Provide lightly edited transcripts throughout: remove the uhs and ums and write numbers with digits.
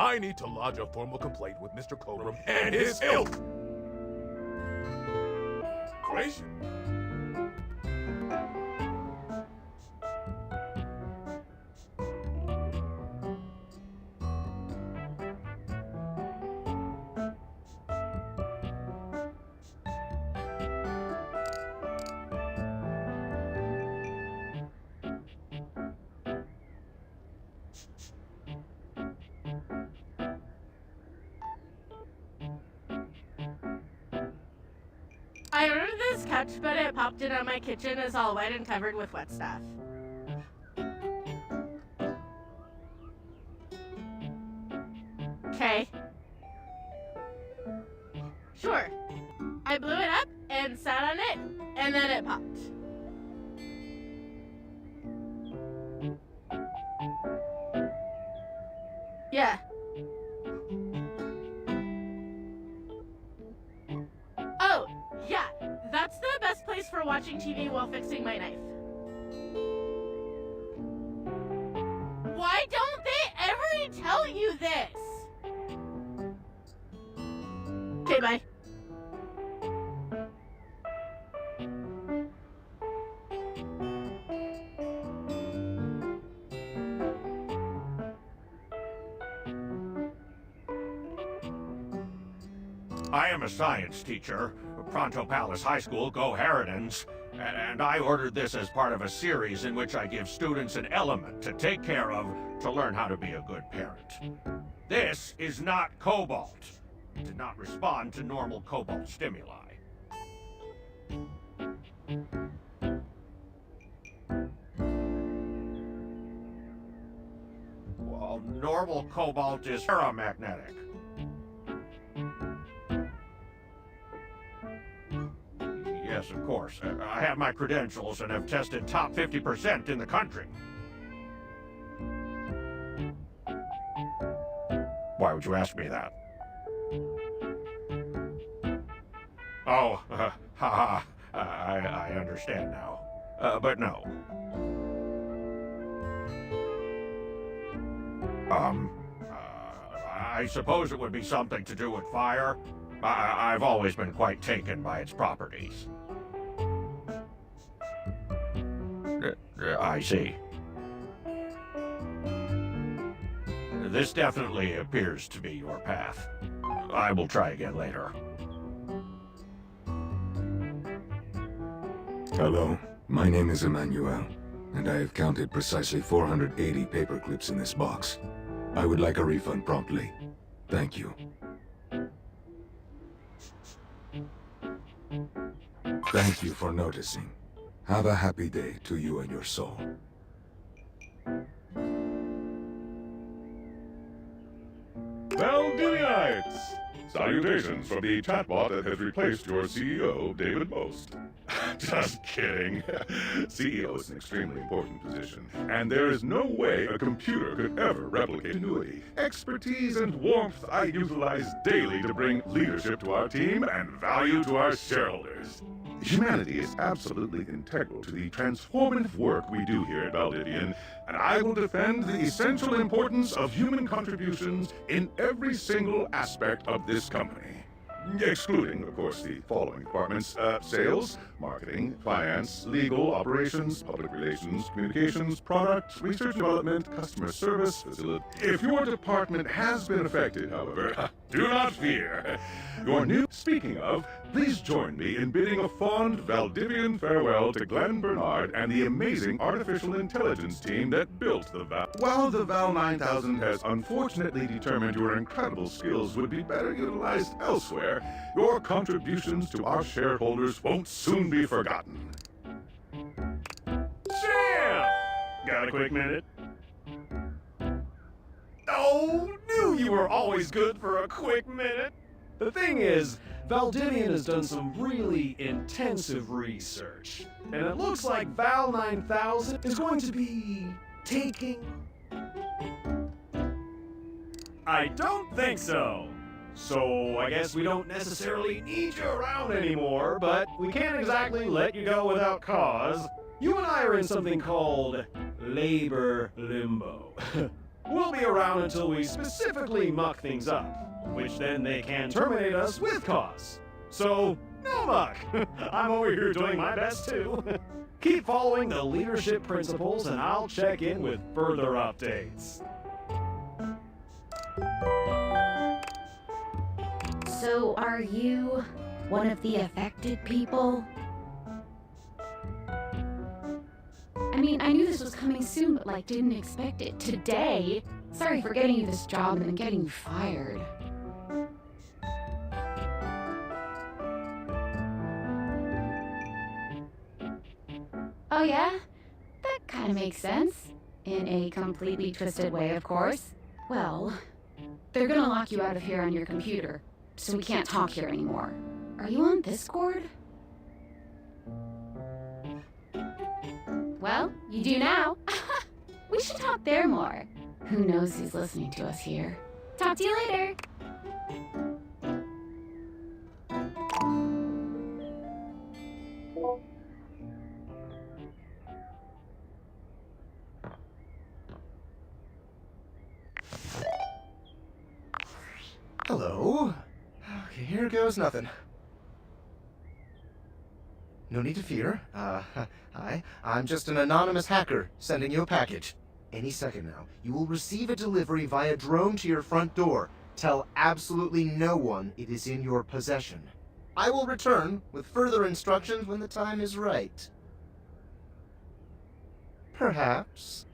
I need to lodge a formal complaint with Mr. Cobram and his ilk! Gracious. I ordered this couch, but it popped in on my kitchen is all wet and covered with wet stuff. Okay. Sure. I blew it up and sat on it, and then it popped. Yeah. Oh, yeah. That's the best place for watching TV while fixing my knife. Why don't they ever tell you this? Okay, bye. I am a science teacher, Pronto Palace High School, Go Harridans, and I ordered this as part of a series in which I give students an element to take care of to learn how to be a good parent. This is not cobalt. It did not respond to normal cobalt stimuli. Well, normal cobalt is paramagnetic. Yes, of course. I have my credentials and have tested top 50% in the country. Why would you ask me that? Oh, haha. I understand now. But no. I suppose it would be something to do with fire. I've always been quite taken by its properties. I see. This definitely appears to be your path. I will try again later. Hello, my name is Emmanuel, and I have counted precisely 480 paper clips in this box. I would like a refund promptly. Thank you. Thank you for noticing. Have a happy day to you and your soul. Valdivianites! Salutations from the chatbot that has replaced your CEO, David Most. Just kidding. CEO is an extremely important position, and there is no way a computer could ever replicate ingenuity, expertise, and warmth I utilize daily to bring leadership to our team and value to our shareholders. Humanity is absolutely integral to the transformative work we do here at Valdivian, and I will defend the essential importance of human contributions in every single aspect of this company. Excluding, of course, the following departments: sales, marketing, finance, legal, operations, public relations, communications, product, research and development, customer service, facility. If your department has been affected, however, do not fear. Your new... Speaking of, please join me in bidding a fond Valdivian farewell to Glenn Bernard and the amazing artificial intelligence team that built the Val... While the Val 9000 has unfortunately determined your incredible skills would be better utilized elsewhere, your contributions to our shareholders won't soon be forgotten. Sam! Got a quick minute? Oh, knew you were always good for a quick minute. The thing is, Valdivian has done some really intensive research, and it looks like Val 9000 is going to be taking... I don't think so. So I guess we don't necessarily need you around anymore, but we can't exactly let you go without cause. You and I are in something called labor limbo. we'll be around until we specifically muck things up, which then they can terminate us with cause. So, no muck. I'm over here doing my best too. Keep following the leadership principles and I'll check in with further updates. So, are you one of the affected people? I mean, I knew this was coming soon, but like, didn't expect it today. Sorry for getting you this job and then getting you fired. Oh yeah? That kind of makes sense. In a completely twisted way, of course. Well, they're gonna lock you out of here on your computer, so we can't talk here anymore. Are you on Discord? Well, you do now. We should talk there more. Who knows who's listening to us here. Talk to you later. Hello. Okay, here goes nothing. No need to fear. Hi. I'm just an anonymous hacker sending you a package. Any second now, you will receive a delivery via drone to your front door. Tell absolutely no one it is in your possession. I will return with further instructions when the time is right. Perhaps.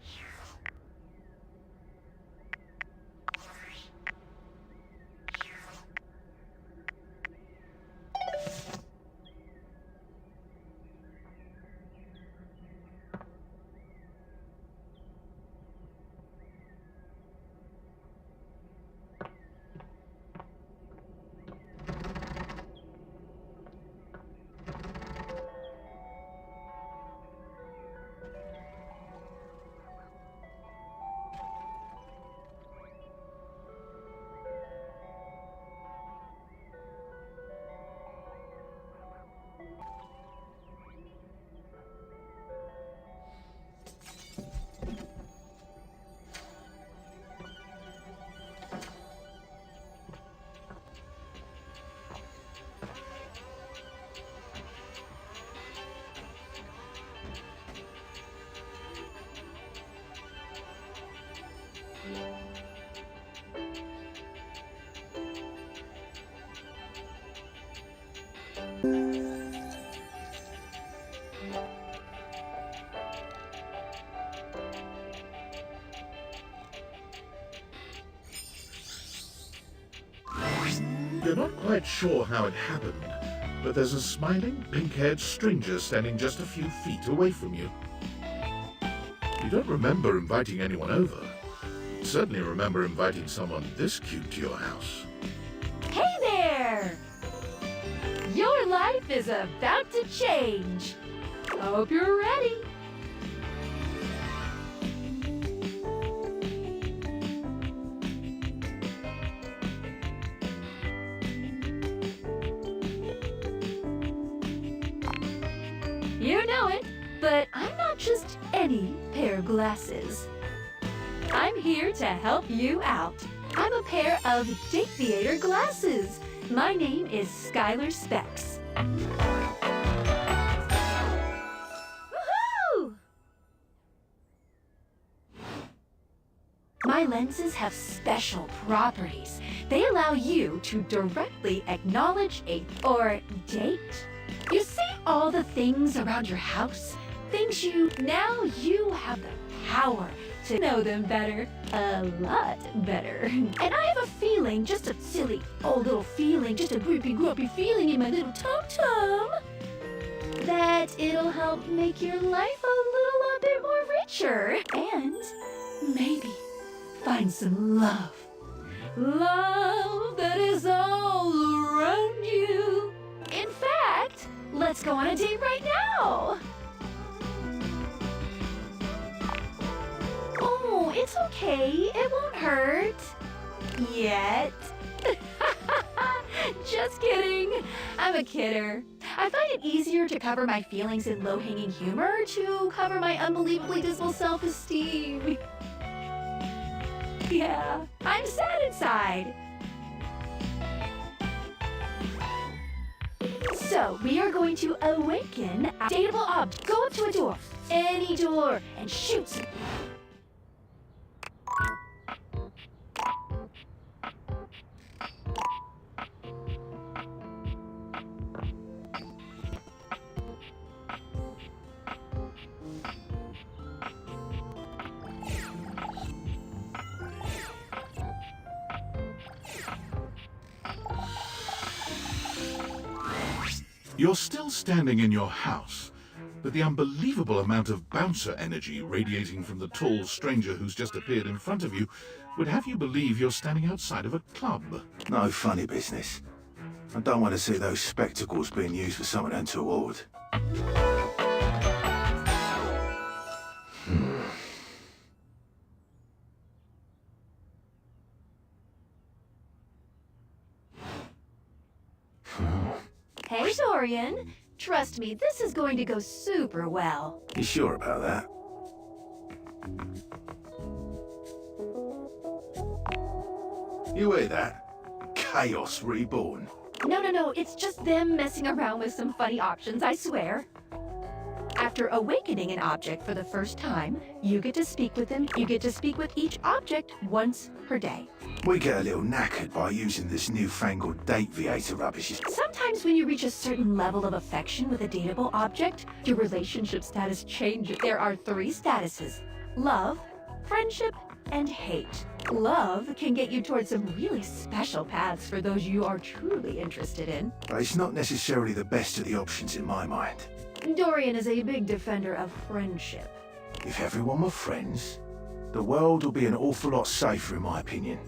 You're not quite sure how it happened, but there's a smiling, pink-haired stranger standing just a few feet away from you. You don't remember inviting anyone over. You certainly remember inviting someone this cute to your house. Hey there! Your life is about to change. Hope you're ready. You know it, but I'm not just any pair of glasses. I'm here to help you out. I'm a pair of Date Theater glasses. My name is Skylar Specs. Woohoo! My lenses have special properties. They allow you to directly acknowledge or date. You see all the things around your house? Now you have the power to know them better. A lot better. And I have a feeling, just a silly old little feeling, just a creepy grumpy feeling in my little tum-tum, that it'll help make your life a bit more richer. And maybe find some love. Love that is all around you. In fact, let's go on a date right now. Oh, it's okay. It won't hurt. Yet. Just kidding. I'm a kidder. I find it easier to cover my feelings in low-hanging humor to cover my unbelievably dismal self-esteem. Yeah, I'm sad inside. So, we are going to awaken a dateable object. Go up to a door, any door, and shoot. You're still standing in your house, but the unbelievable amount of bouncer energy radiating from the tall stranger who's just appeared in front of you would have you believe you're standing outside of a club. No funny business. I don't want to see those spectacles being used for something untoward. Hey, Dorian. Trust me, this is going to go super well. You sure about that? You hear that? Chaos reborn. No, it's just them messing around with some funny options, I swear. After awakening an object for the first time, you get to speak with them. You get to speak with each object once per day. We get a little knackered by using this newfangled date viator rubbish. Sometimes when you reach a certain level of affection with a dateable object, your relationship status changes. There are 3 statuses: love, friendship, and hate. Love can get you towards some really special paths for those you are truly interested in. But it's not necessarily the best of the options in my mind. Dorian is a big defender of friendship. If everyone were friends, the world would be an awful lot safer in my opinion.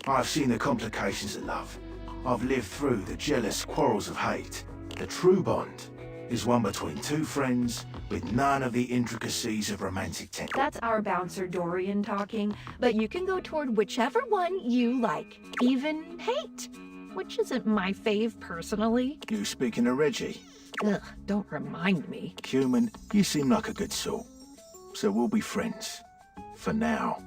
I've seen the complications of love. I've lived through the jealous quarrels of hate. The true bond is one between 2 friends with none of the intricacies of romantic tension. That's our bouncer Dorian talking, but you can go toward whichever one you like. Even hate, which isn't my fave personally. You speaking to Reggie? Ugh, don't remind me. Human, you seem like a good sort. So we'll be friends. For now.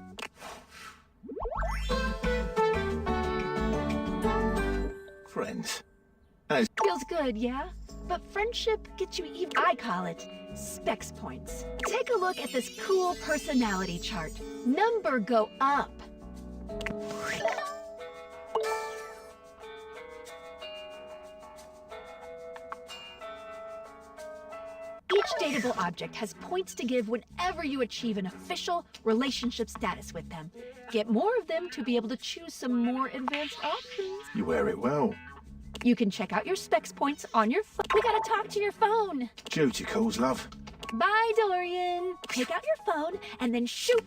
Friends. Feels good, yeah? But friendship gets you even. I call it specs points. Take a look at this cool personality chart. Number go up. Each dateable object has points to give whenever you achieve an official relationship status with them. Get more of them to be able to choose some more advanced options. You wear it well. You can check out your specs points on your phone. We gotta talk to your phone. Duty calls, love. Bye, Dorian. Take out your phone and then shoot.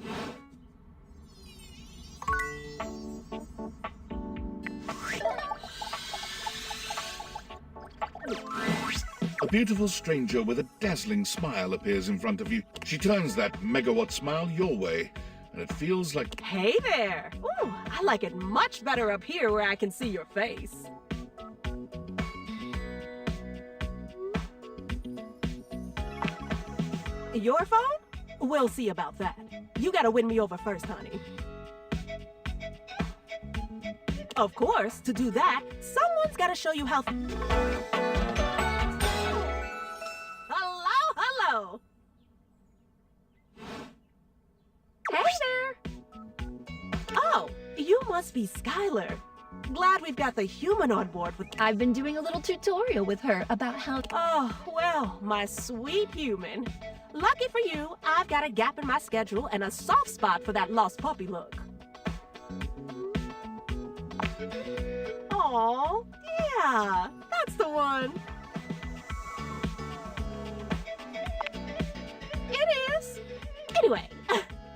A beautiful stranger with a dazzling smile appears in front of you. She turns that megawatt smile your way, and it feels like... Hey there! Ooh, I like it much better up here where I can see your face. Your phone? We'll see about that. You gotta win me over first, honey. Of course, to do that, someone's gotta show you how... Hello! Hey there! Oh, you must be Skylar. Glad we've got the human on board with... I've been doing a little tutorial with her about how... Oh, well, my sweet human. Lucky for you, I've got a gap in my schedule and a soft spot for that lost puppy look. Aw, yeah, that's the one. It is. Anyway,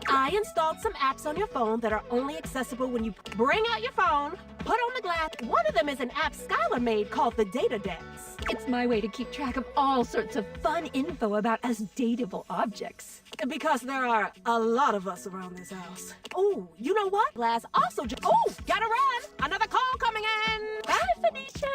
I installed some apps on your phone that are only accessible when you bring out your phone, put on the glass. One of them is an app Skylar made called the Data Dex. It's my way to keep track of all sorts of fun info about us dateable objects. Because there are a lot of us around this house. Oh, you know what? Glass also oh, gotta run! Another call coming in! Bye, Phoenicia!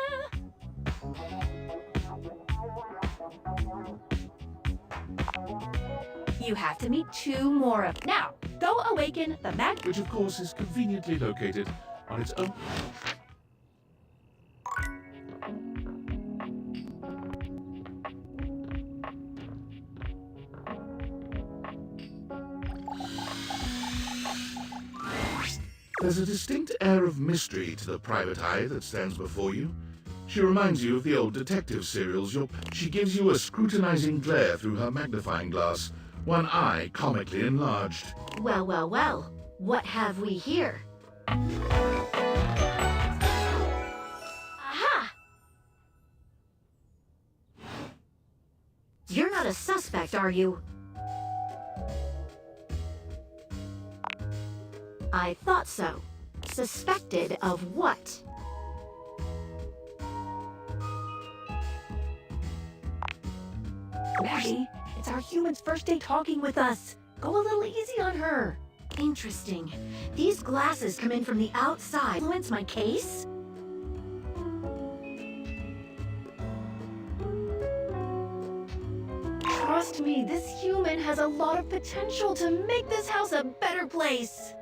You have to meet 2 more of. Now, go awaken the mag. Which, of course, is conveniently located on its own. There's a distinct air of mystery to the private eye that stands before you. She reminds you of the old detective serials. She gives you a scrutinizing glare through her magnifying glass, one eye comically enlarged. Well, well, well. What have we here? Aha! You're not a suspect, are you? I thought so. Suspected of what? Maggie, it's our human's first day talking with us. Go a little easy on her. Interesting. These glasses come in from the outside. Influence my case? Trust me, this human has a lot of potential to make this house a better place.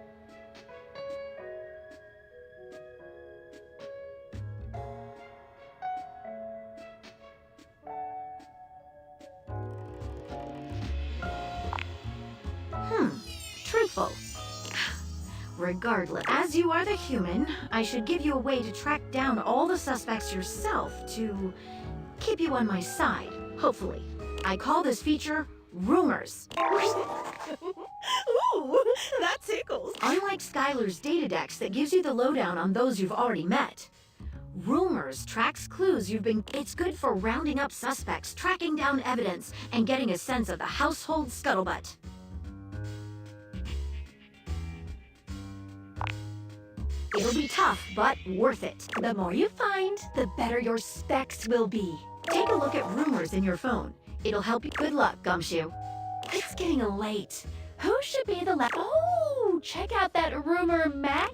Truthful. Regardless, as you are the human, I should give you a way to track down all the suspects yourself to keep you on my side, hopefully. I call this feature Rumors. Ooh, that tickles. Unlike Skylar's Datadex that gives you the lowdown on those you've already met, Rumors tracks clues you've been. It's good for rounding up suspects, tracking down evidence, and getting a sense of the household scuttlebutt. It'll be tough, but worth it. The more you find, the better your specs will be. Take a look at Rumors in your phone. It'll help you. Good luck, Gumshoe. It's getting late. Who should be the Oh, check out that rumor map.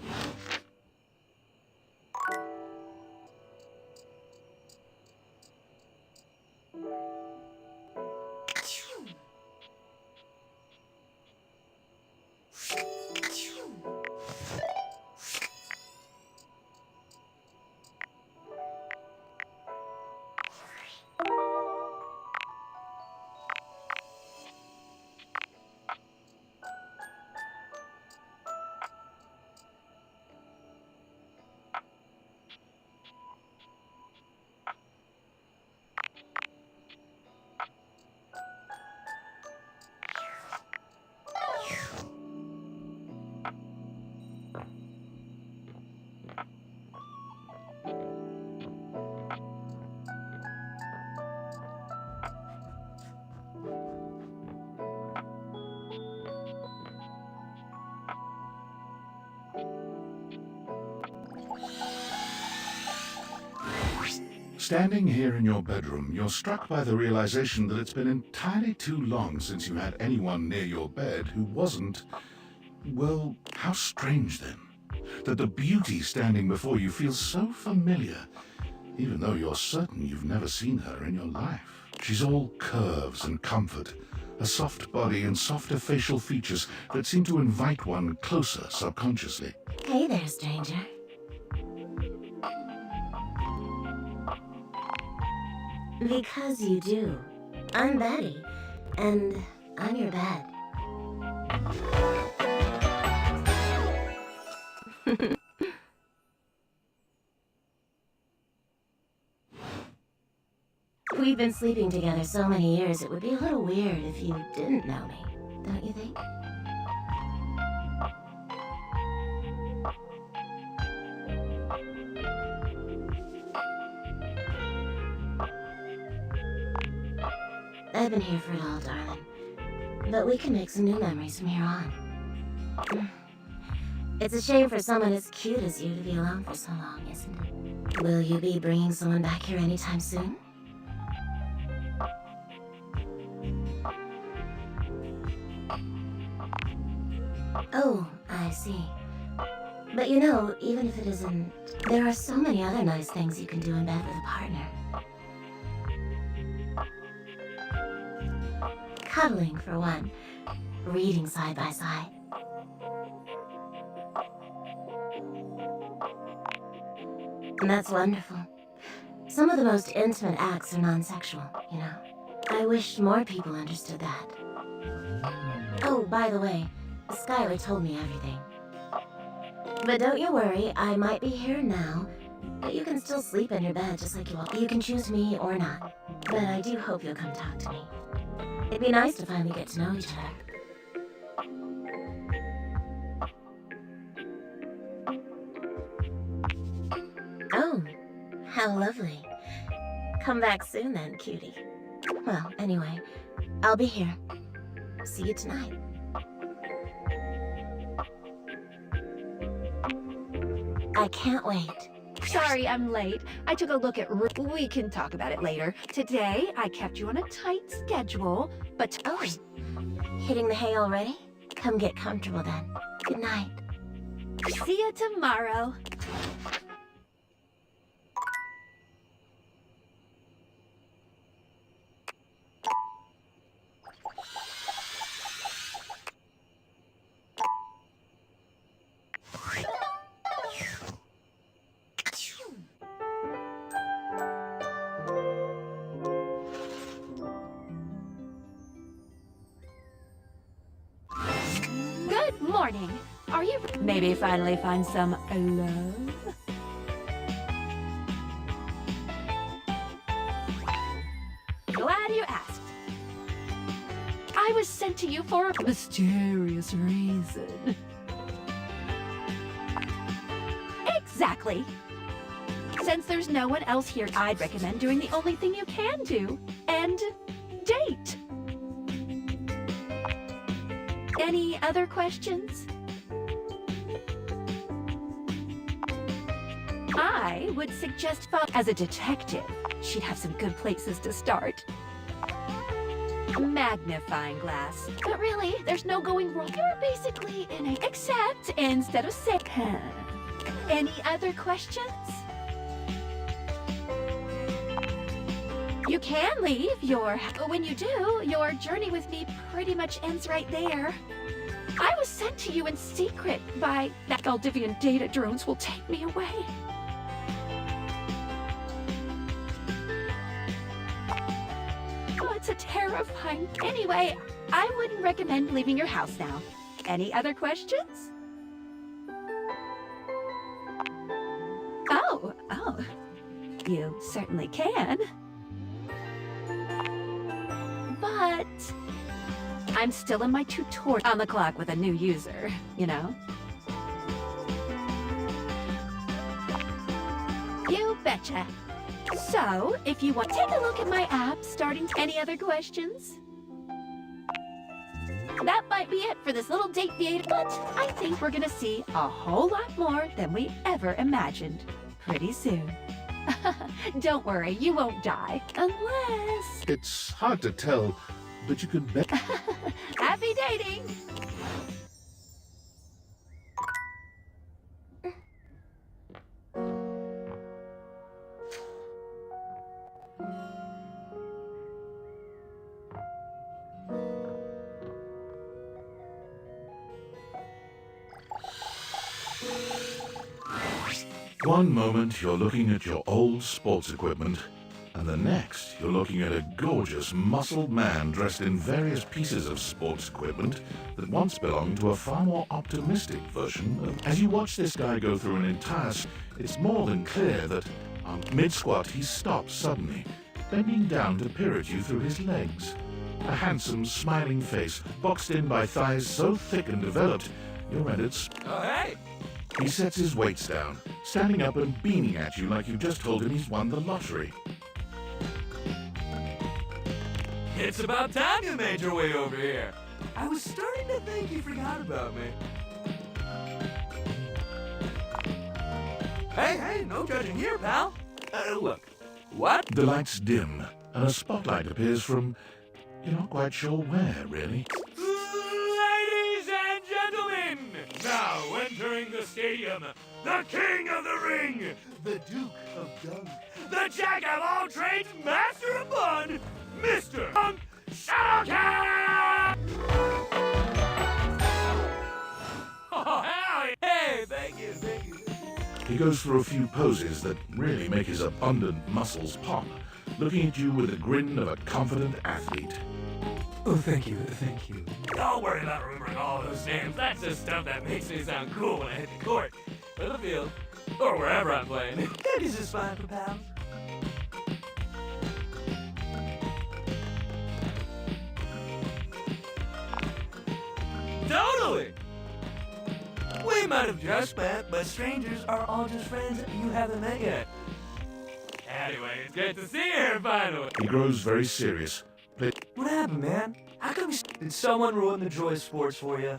Standing here in your bedroom, you're struck by the realization that it's been entirely too long since you had anyone near your bed who wasn't... Well, how strange then, that the beauty standing before you feels so familiar, even though you're certain you've never seen her in your life. She's all curves and comfort, a soft body and softer facial features that seem to invite one closer subconsciously. Hey there, stranger. Because you do. I'm Betty, and I'm your bed. We've been sleeping together so many years, it would be a little weird if you didn't know me, don't you think? I've been here for it all, darling. But we can make some new memories from here on. It's a shame for someone as cute as you to be alone for so long, isn't it? Will you be bringing someone back here anytime soon? Oh, I see. But you know, even if it isn't, there are so many other nice things you can do in bed with a partner. Cuddling, for one. reading side by side. And that's wonderful. Some of the most intimate acts are non-sexual, you know. I wish more people understood that. Oh, by the way, Skylar told me everything. But don't you worry, I might be here now, but you can still sleep in your bed just like you all. You can choose me or not, but I do hope you'll come talk to me. It'd be nice to finally get to know each other. Oh, how lovely. Come back soon then, cutie. Well, anyway, I'll be here. See you tonight. I can't wait. Sorry I'm late. I took a look at we can talk about it later. Today, I kept you on a tight schedule, but Oh, hitting the hay already? Come get comfortable then. Good night. see you tomorrow. Good morning. Are you maybe finally find some love? Glad you asked. I was sent to you for a mysterious reason. Exactly. Since there's no one else here, I'd recommend doing the only thing you can do, and date. Any other questions? I would suggest as a detective. She'd have some good places to start. Magnifying glass. But really, there's no going wrong. You're basically in a... Except instead of sick. Any other questions? You can leave your... When you do, your journey with me pretty much ends right there. I was sent to you in secret by... That Valdivian data drones will take me away. Oh, it's a terrifying... Anyway, I wouldn't recommend leaving your house now. Any other questions? Oh, you certainly can. But I'm still in my tutorial on the clock with a new user, you know? You betcha. So, if you want, take a look at my app starting. Any other questions? That might be it for this little date theater, but I think we're gonna see a whole lot more than we ever imagined pretty soon. Don't worry, you won't die. Unless... It's hard to tell, but you can bet. Happy dating! One moment you're looking at your old sports equipment, and the next you're looking at a gorgeous, muscled man dressed in various pieces of sports equipment that once belonged to a far more optimistic version of... As you watch this guy go through an entire... It's more than clear that, on mid-squat, he stops suddenly, bending down to peer at you through his legs. A handsome, smiling face, boxed in by thighs so thick and developed, you're rendered... Oh, hey! He sets his weights down, standing up and beaming at you like you just told him he's won the lottery. It's about time you made your way over here. I was starting to think you forgot about me. Hey, no judging here, pal. Look, what? The lights dim, and a spotlight appears from... You're not quite sure where, really. Ladies and gentlemen, now entering the stadium, the king of the ring, the Duke of Dunk, the jack of all trades, master of fun, Mr. Dunk Shadowcat! Oh, hell, hey, thank you, thank you. He goes through a few poses that really make his abundant muscles pop, looking at you with the grin of a confident athlete. Oh, thank you, thank you. Don't worry about remembering all those names. That's just stuff that makes me sound cool when I hit the court, or the field, or wherever I'm playing. This is fine for pals. Totally! We might have just met, but strangers are all just friends you haven't met yet. Anyway, it's great to see you here finally. He grows very serious. What happened, man? How come did someone ruin the joy of sports for you?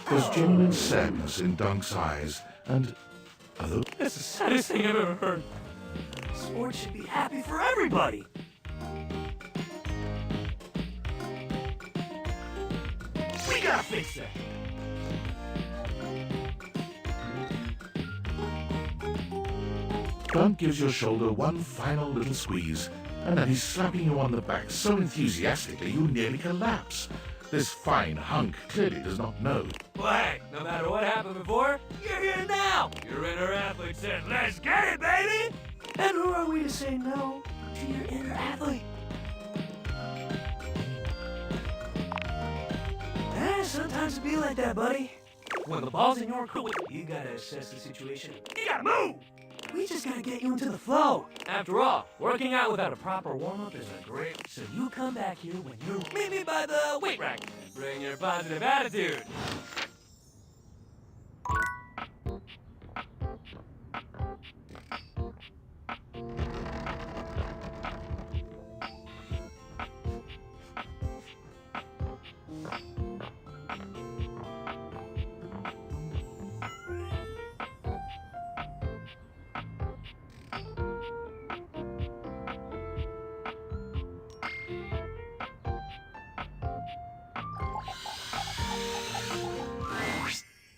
There's genuine sadness in Dunk's eyes, and although That's the saddest thing I've ever heard. Sports should be happy for everybody. We gotta fix that. Dunk gives your shoulder one final little squeeze, and then he's slapping you on the back so enthusiastically you nearly collapse. This fine hunk clearly does not know. Well, hey, no matter what happened before, you're here now. Your inner athlete said, let's get it, baby! And who are we to say no to your inner athlete? Sometimes it be like that, buddy. When the ball's in your court, you gotta assess the situation. You gotta move! We just gotta get you into the flow. After all, working out without a proper warm-up isn't great. So you come back here when you're... Meet me by the weight rack. Bring your positive attitude.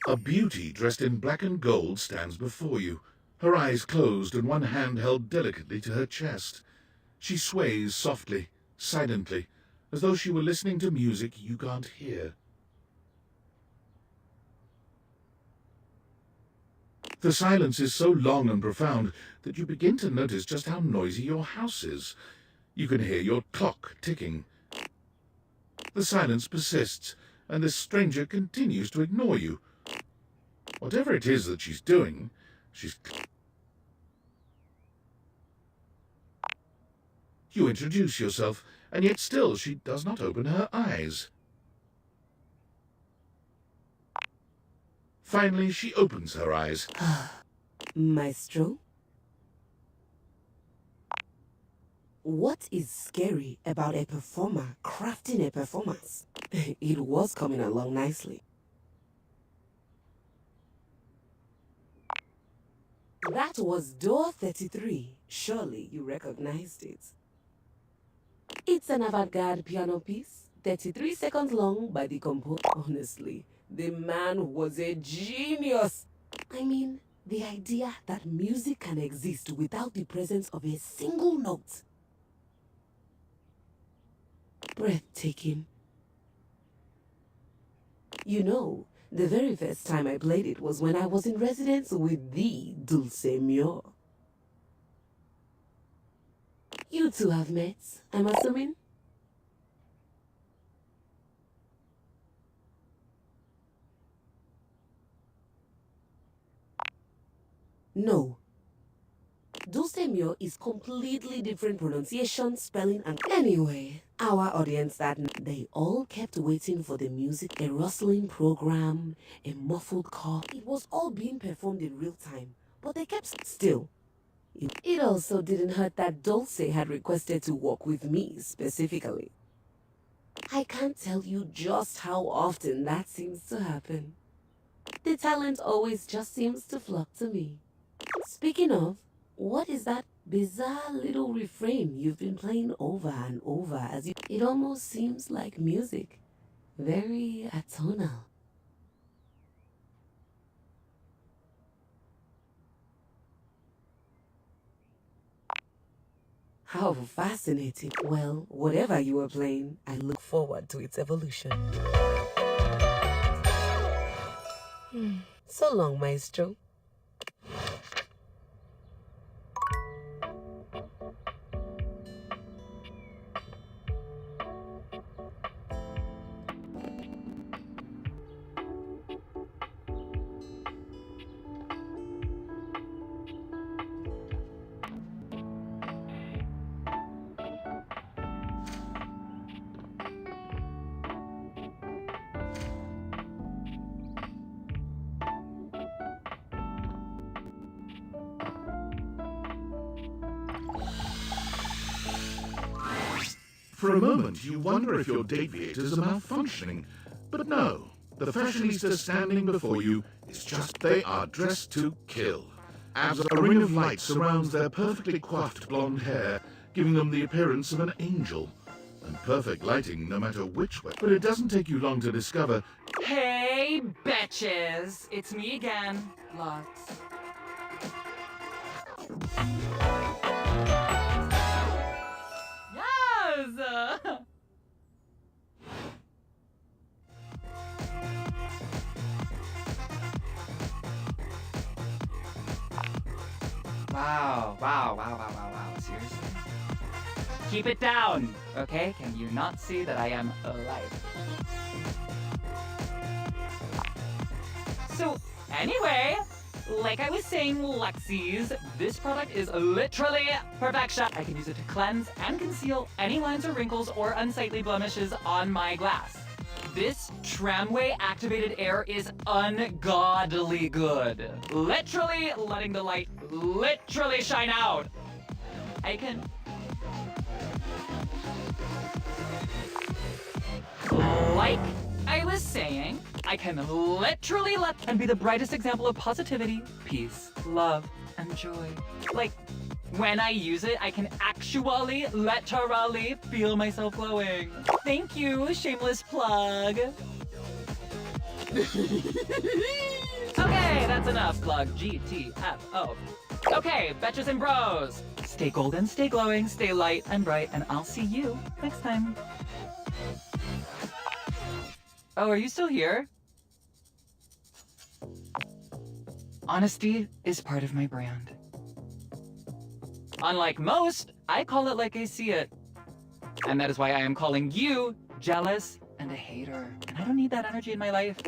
A beauty dressed in black and gold stands before you, her eyes closed and one hand held delicately to her chest. She sways softly, silently, as though she were listening to music you can't hear. The silence is so long and profound that you begin to notice just how noisy your house is. You can hear your clock ticking. The silence persists, and this stranger continues to ignore you. Whatever it is that she's doing, she's... You introduce yourself, and yet still she does not open her eyes. Finally, she opens her eyes. Maestro? What is scary about a performer crafting a performance? It was coming along nicely. That was door 33. Surely you recognized it. It's an avant-garde piano piece, 33 seconds long by the composer. Honestly, the man was a genius. I mean, the idea that music can exist without the presence of a single note. Breathtaking. You know, the very first time I played it was when I was in residence with the Dulcemio. You two have met, I'm assuming? No. Dulcemio is completely different pronunciation, spelling, and... Anyway, our audience that they all kept waiting for the music, a rustling program, a muffled call. It was all being performed in real time, but they kept still. It also didn't hurt that Dulce had requested to work with me specifically. I can't tell you just how often that seems to happen. The talent always just seems to flock to me. Speaking of, what is that bizarre little refrain you've been playing over and over as you... It almost seems like music. Very atonal. How fascinating. Well, whatever you were playing, I look forward to its evolution. So long, Maestro. For a moment, you wonder if your deviators are malfunctioning. But no, the fashionista standing before you is just they are dressed to kill. As a ring of light surrounds their perfectly coiffed blonde hair, giving them the appearance of an angel. And perfect lighting no matter which way. But it doesn't take you long to discover... Hey, betches! It's me again, Lux. Yes! Wow. Seriously? Keep it down, okay? Can you not see that I am alive? So, anyway, like I was saying, Lexies, this product is literally perfection. I can use it to cleanse and conceal any lines or wrinkles or unsightly blemishes on my glass. This tramway activated air is ungodly good. Literally letting the light literally shine out. I can... Like I was saying, I can literally let and be the brightest example of positivity, peace, love, and joy. Like, when I use it, I can actually, literally feel myself glowing. Thank you, shameless plug. Okay, that's enough, plug. GTFO. Okay, betches and bros. Stay golden, stay glowing, stay light and bright, and I'll see you next time. Oh, are you still here? Honesty is part of my brand. Unlike most, I call it like I see it. And that is why I am calling you jealous and a hater. And I don't need that energy in my life.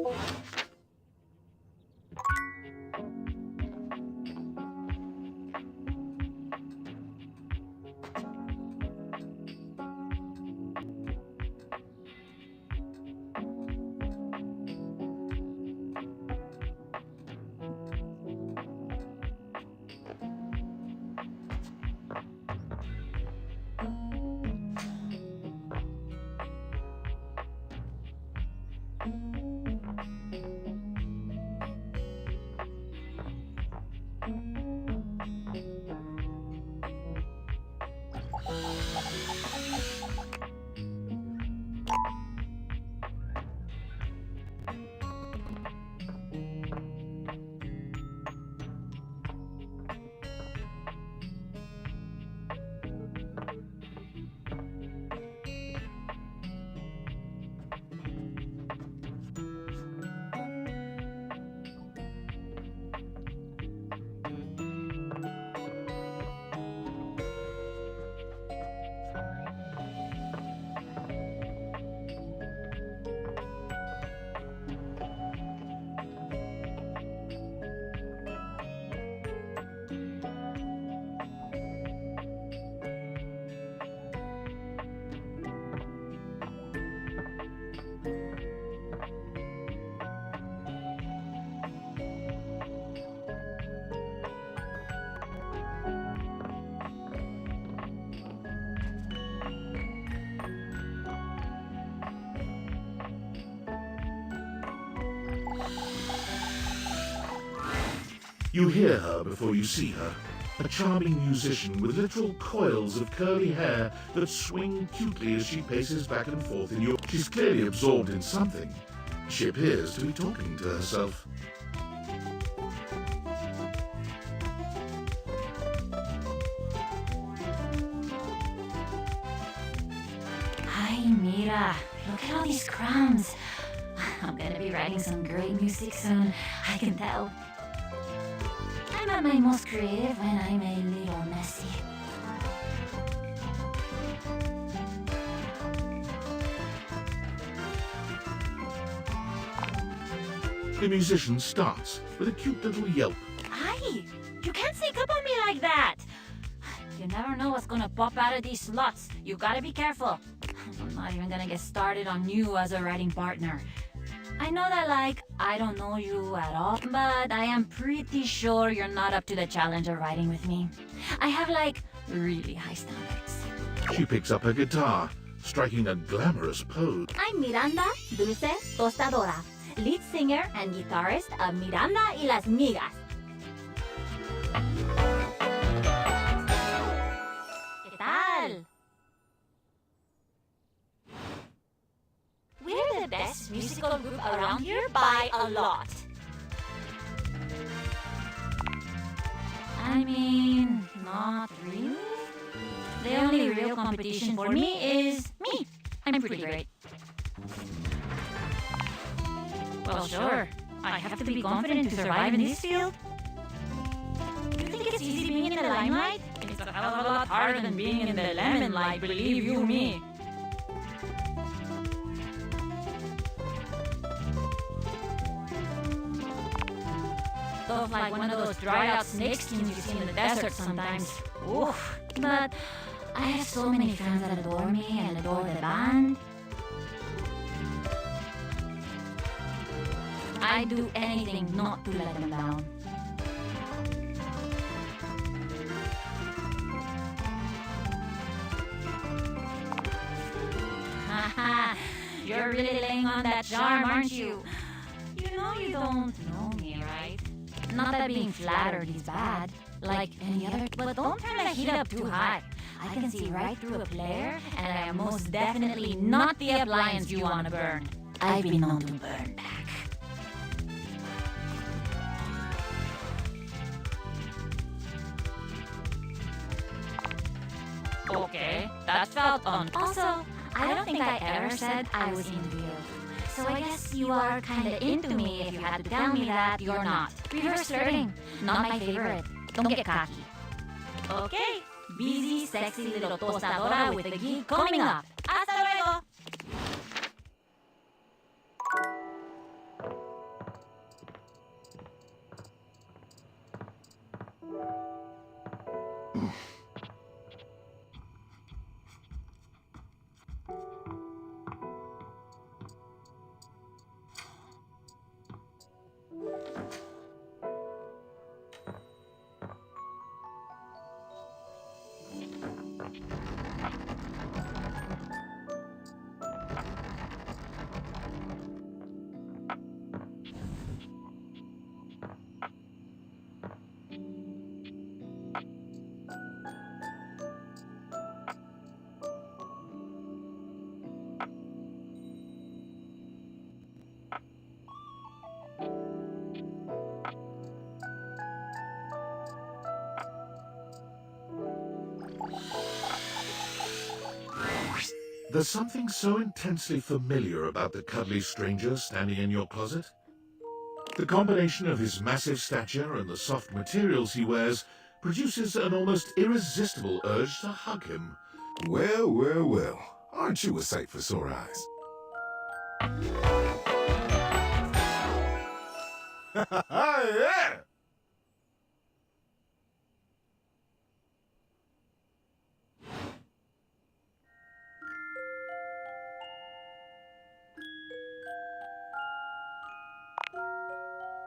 You hear her before you see her. A charming musician with literal coils of curly hair that swing cutely as she paces back and forth in your... She's clearly absorbed in something. She appears to be talking to herself. Mira, look at all these crumbs. I'm gonna be writing some great music soon, I can tell. I'm at my most creative when I'm a little messy. The musician starts with a cute little yelp. Aye, you can't sneak up on me like that. You never know what's gonna pop out of these slots. You gotta be careful. I'm not even gonna get started on you as a writing partner. I know that, like, I don't know you at all, but I am pretty sure you're not up to the challenge of writing with me. I have, like, really high standards. She picks up her guitar, striking a glamorous pose. I'm Miranda Dulce Tostadora, lead singer and guitarist of Miranda y las Migas. ¿Qué tal? We're the best musical group around here by a lot. I mean, not really. The only real competition for me is me. I'm pretty great. Well, sure. I have to be confident to survive in this field. You think it's easy being in the limelight? It's a hell of a lot harder than being in the lemon light, believe you me. Stuff like one of those dried out snake skins you see in the desert sometimes. Oof. But I have so many fans that adore me and adore the band. I'd do anything not to let them down. Haha, you're really laying on that charm, aren't you? You know you don't know me, right? Not that being flattered is bad, like any other, but don't turn the heat up too high. I can see right through a player, and I am most definitely not the appliance you want to burn. I've been known to burn back. Okay, that felt on. Also, I don't think I ever said I was into you. So I guess you are kinda into me if you had to tell me that you're not. Reverse flirting, not my favorite. Don't get cocky. Okay, busy, sexy little tostadora with a gig coming up. Hasta luego! There's something so intensely familiar about the cuddly stranger standing in your closet. The combination of his massive stature and the soft materials he wears produces an almost irresistible urge to hug him. Well, well, well. Aren't you a sight for sore eyes? Yeah!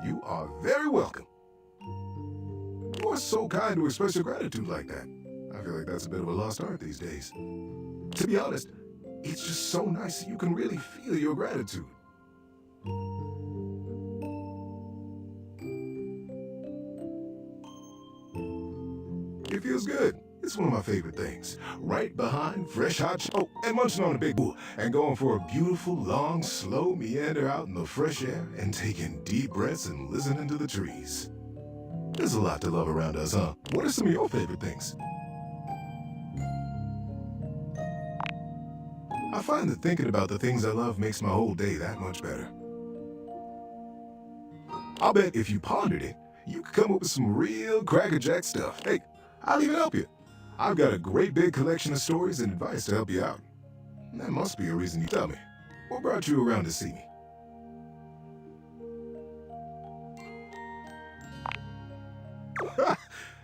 You are very welcome. You are so kind to express your gratitude like that. I feel like that's a bit of a lost art these days. To be honest, it's just so nice that you can really feel your gratitude. It feels good. It's one of my favorite things. Right behind fresh hot oh, and munching on a big bull and going for a beautiful, long, slow meander out in the fresh air and taking deep breaths and listening to the trees. There's a lot to love around us, huh? What are some of your favorite things? I find that thinking about the things I love makes my whole day that much better. I'll bet if you pondered it, you could come up with some real crackerjack stuff. Hey, I'll even help you. I've got a great big collection of stories and advice to help you out. That must be a reason you tell me. What brought you around to see me?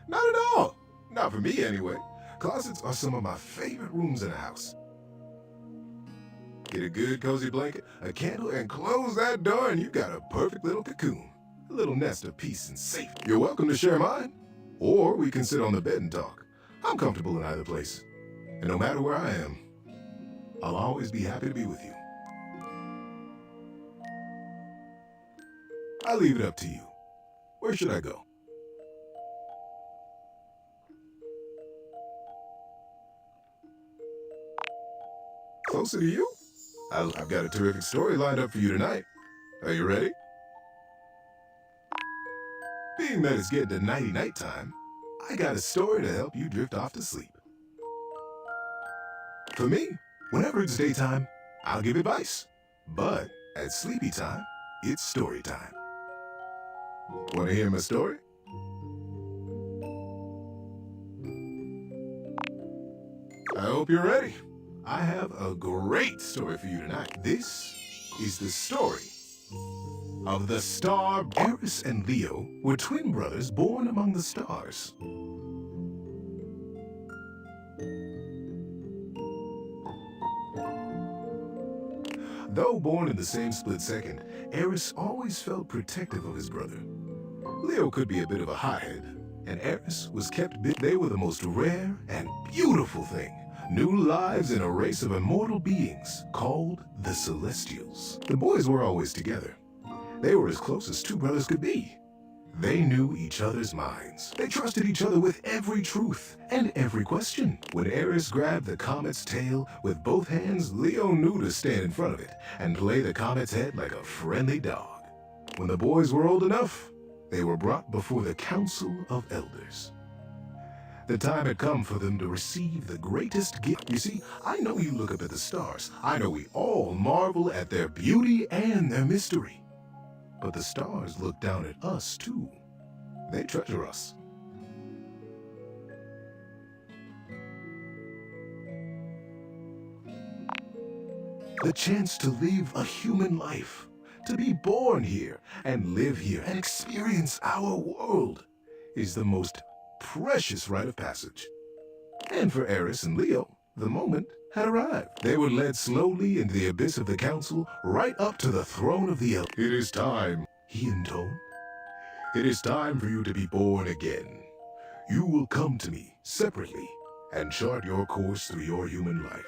Not at all. Not for me, anyway. Closets are some of my favorite rooms in the house. Get a good cozy blanket, a candle, and close that door and you got a perfect little cocoon. A little nest of peace and safety. You're welcome to share mine. Or we can sit on the bed and talk. I'm comfortable in either place. And no matter where I am, I'll always be happy to be with you. I'll leave it up to you. Where should I go? Closer to you? I've got a terrific story lined up for you tonight. Are you ready? Being that it's getting to nighty-night time, I got a story to help you drift off to sleep. For me, whenever it's daytime, I'll give advice. But at sleepy time, it's story time. Want to hear my story? I hope you're ready. I have a great story for you tonight. This is the story of the star. Eris and Leo were twin brothers born among the stars. Though born in the same split second, Eris always felt protective of his brother. Leo could be a bit of a hothead, and Eris was kept bit. They were the most rare and beautiful thing. New lives in a race of immortal beings called the Celestials. The boys were always together. They were as close as two brothers could be. They knew each other's minds. They trusted each other with every truth and every question. When Eris grabbed the comet's tail with both hands, Leo knew to stand in front of it and play the comet's head like a friendly dog. When the boys were old enough, they were brought before the Council of Elders. The time had come for them to receive the greatest gift. You see, I know you look up at the stars. I know we all marvel at their beauty and their mystery. But the stars look down at us, too. They treasure us. The chance to live a human life, to be born here and live here and experience our world is the most precious rite of passage. And for Eris and Leo, the moment had arrived. They were led slowly into the abyss of the council, right up to the throne of the Elders. It is time, he intoned. It is time for you to be born again. You will come to me separately and chart your course through your human life.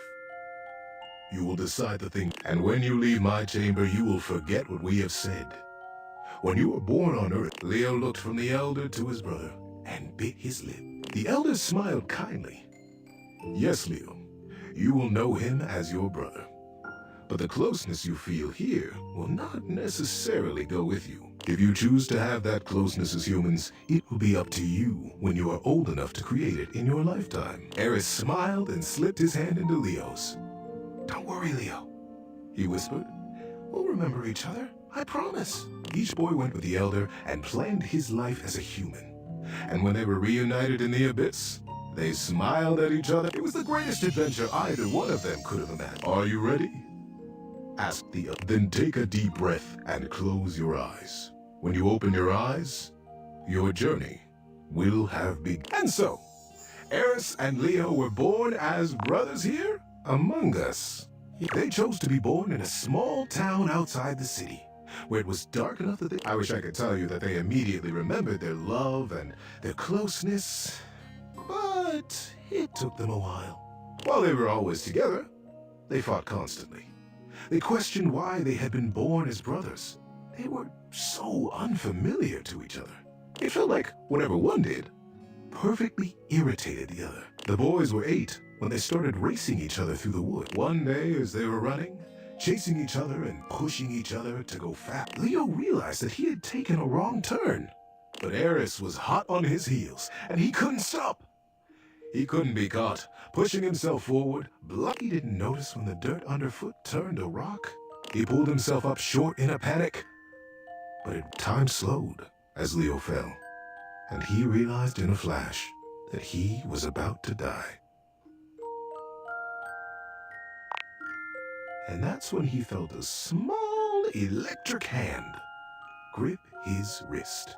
You will decide the thing, and when you leave my chamber, you will forget what we have said. When you were born on Earth, Leo looked from the elder to his brother and bit his lip. The elder smiled kindly. Yes, Leo, you will know him as your brother. But the closeness you feel here will not necessarily go with you. If you choose to have that closeness as humans, it will be up to you when you are old enough to create it in your lifetime. Eris smiled and slipped his hand into Leo's. Don't worry, Leo, he whispered. We'll remember each other, I promise. Each boy went with the elder and planned his life as a human. And when they were reunited in the abyss, they smiled at each other. It was the greatest adventure either one of them could have imagined. Are you ready? Asked the elder. Then take a deep breath and close your eyes. When you open your eyes, your journey will have begun. And so, Eris and Leo were born as brothers here among us. They chose to be born in a small town outside the city, where it was dark enough that I wish I could tell you that they immediately remembered their love and their closeness, but it took them a while. While they were always together, they fought constantly. They questioned why they had been born as brothers. They were so unfamiliar to each other. It felt like whenever one did, perfectly irritated the other. The boys were 8 when they started racing each other through the wood. One day, as they were running, chasing each other and pushing each other to go fast, Leo realized that he had taken a wrong turn. But Eris was hot on his heels, and he couldn't stop. He couldn't be caught. Pushing himself forward, Blocky didn't notice when the dirt underfoot turned to rock. He pulled himself up short in a panic. But time slowed as Leo fell, and he realized in a flash that he was about to die. And that's when he felt a small electric hand grip his wrist.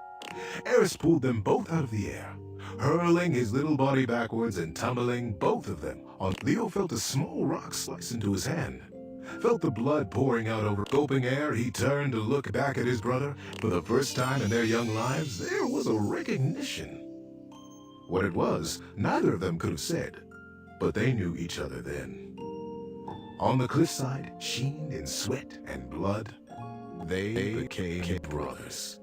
Eris pulled them both out of the air, hurling his little body backwards and tumbling both of them on. Leo felt a small rock slice into his hand, felt the blood pouring out over gulping air. He turned to look back at his brother. For the first time in their young lives, there was a recognition. What it was, neither of them could have said, but they knew each other then. On the cliffside, sheened in sweat and blood, they became brothers.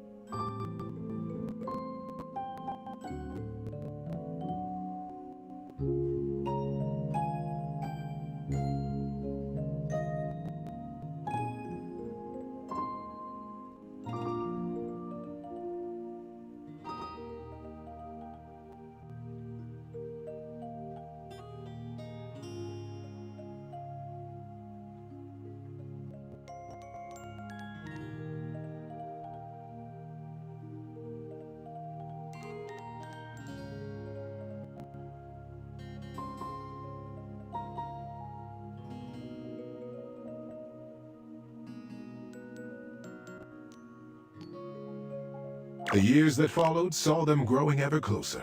The years that followed saw them growing ever closer,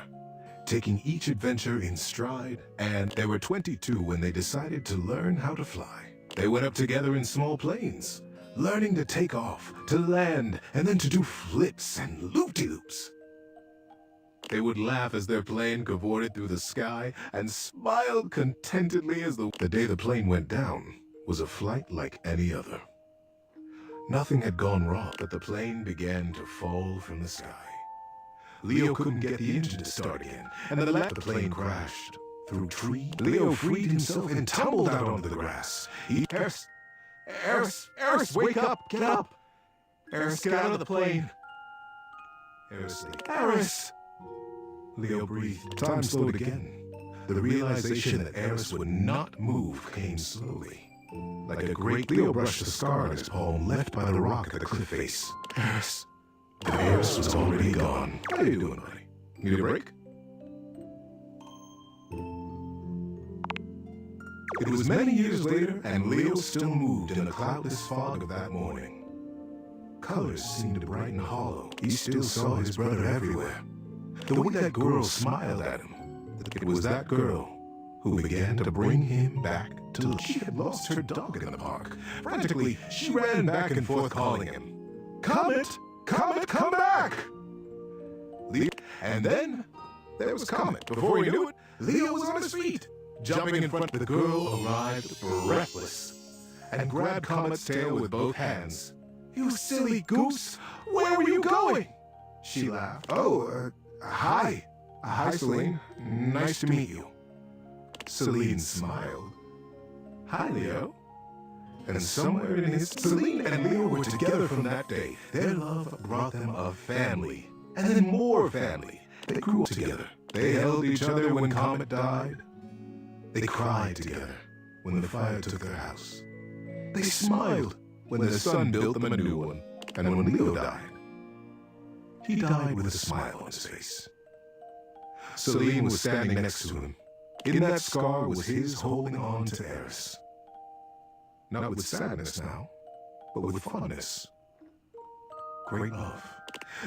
taking each adventure in stride, and they were 22 when they decided to learn how to fly. They went up together in small planes, learning to take off, to land, and then to do flips and loop-de-loops. They would laugh as their plane cavorted through the sky and smiled contentedly as the day the plane went down was a flight like any other. Nothing had gone wrong, but the plane began to fall from the sky. Leo couldn't get the engine to start again, and the plane crashed through trees. Leo freed himself and tumbled out onto the grass. Eris, wake up, get up! Eris, get out of the plane! Eris! Leo breathed. Time slowed again. The realization that Eris would not move came slowly. Like a great Leo brushed the scar on his palm left by the rock at the cliff face. Eris. But Eris was already gone. How you doing, buddy? Need a break? It was many years later, and Leo still moved in the cloudless fog of that morning. Colors seemed to brighten hollow. He still saw his brother everywhere. The way that girl smiled at him, it was that girl who began to bring him back to life. She had lost her dog in the park. Frantically, she ran back and forth calling him. Comet! Comet, come back! And then, there was Comet. Before he knew it, Leo was on his feet. Jumping in front, the girl arrived breathless and grabbed Comet's tail with both hands. You silly goose! Where were you going? She laughed. Hi. Hi, Celine. Nice to meet you. Celine smiled. Hi, Leo. And somewhere in his... Celine and Leo were together from that day. Their love brought them a family. And then more family. They grew up together. They held each other when Comet died. They cried together when the fire took their house. They smiled when their son built them a new one. And when Leo died, he died with a smile on his face. Celine was standing next to him. In that scar was his holding on to Eris. Not with sadness now, but with fondness. Great love.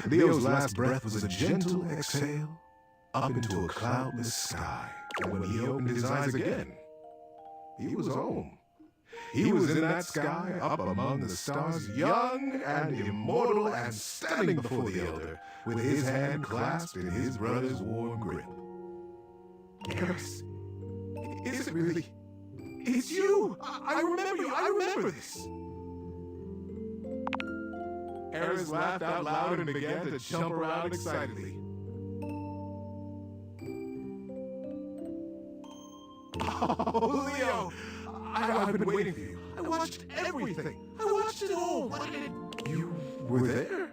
Leo's last breath was a gentle exhale up into a cloudless sky. And when he opened his eyes again, he was home. He was in that sky, up among the stars, young and immortal and standing before the Elder, with his hand clasped in his brother's warm grip. Eris, is it really? It's you! I remember you! I remember this! Eris laughed out loud and began to jump around excitedly. Oh, Leo! I've been waiting for you. I watched everything. I watched it all. What did it... You were there?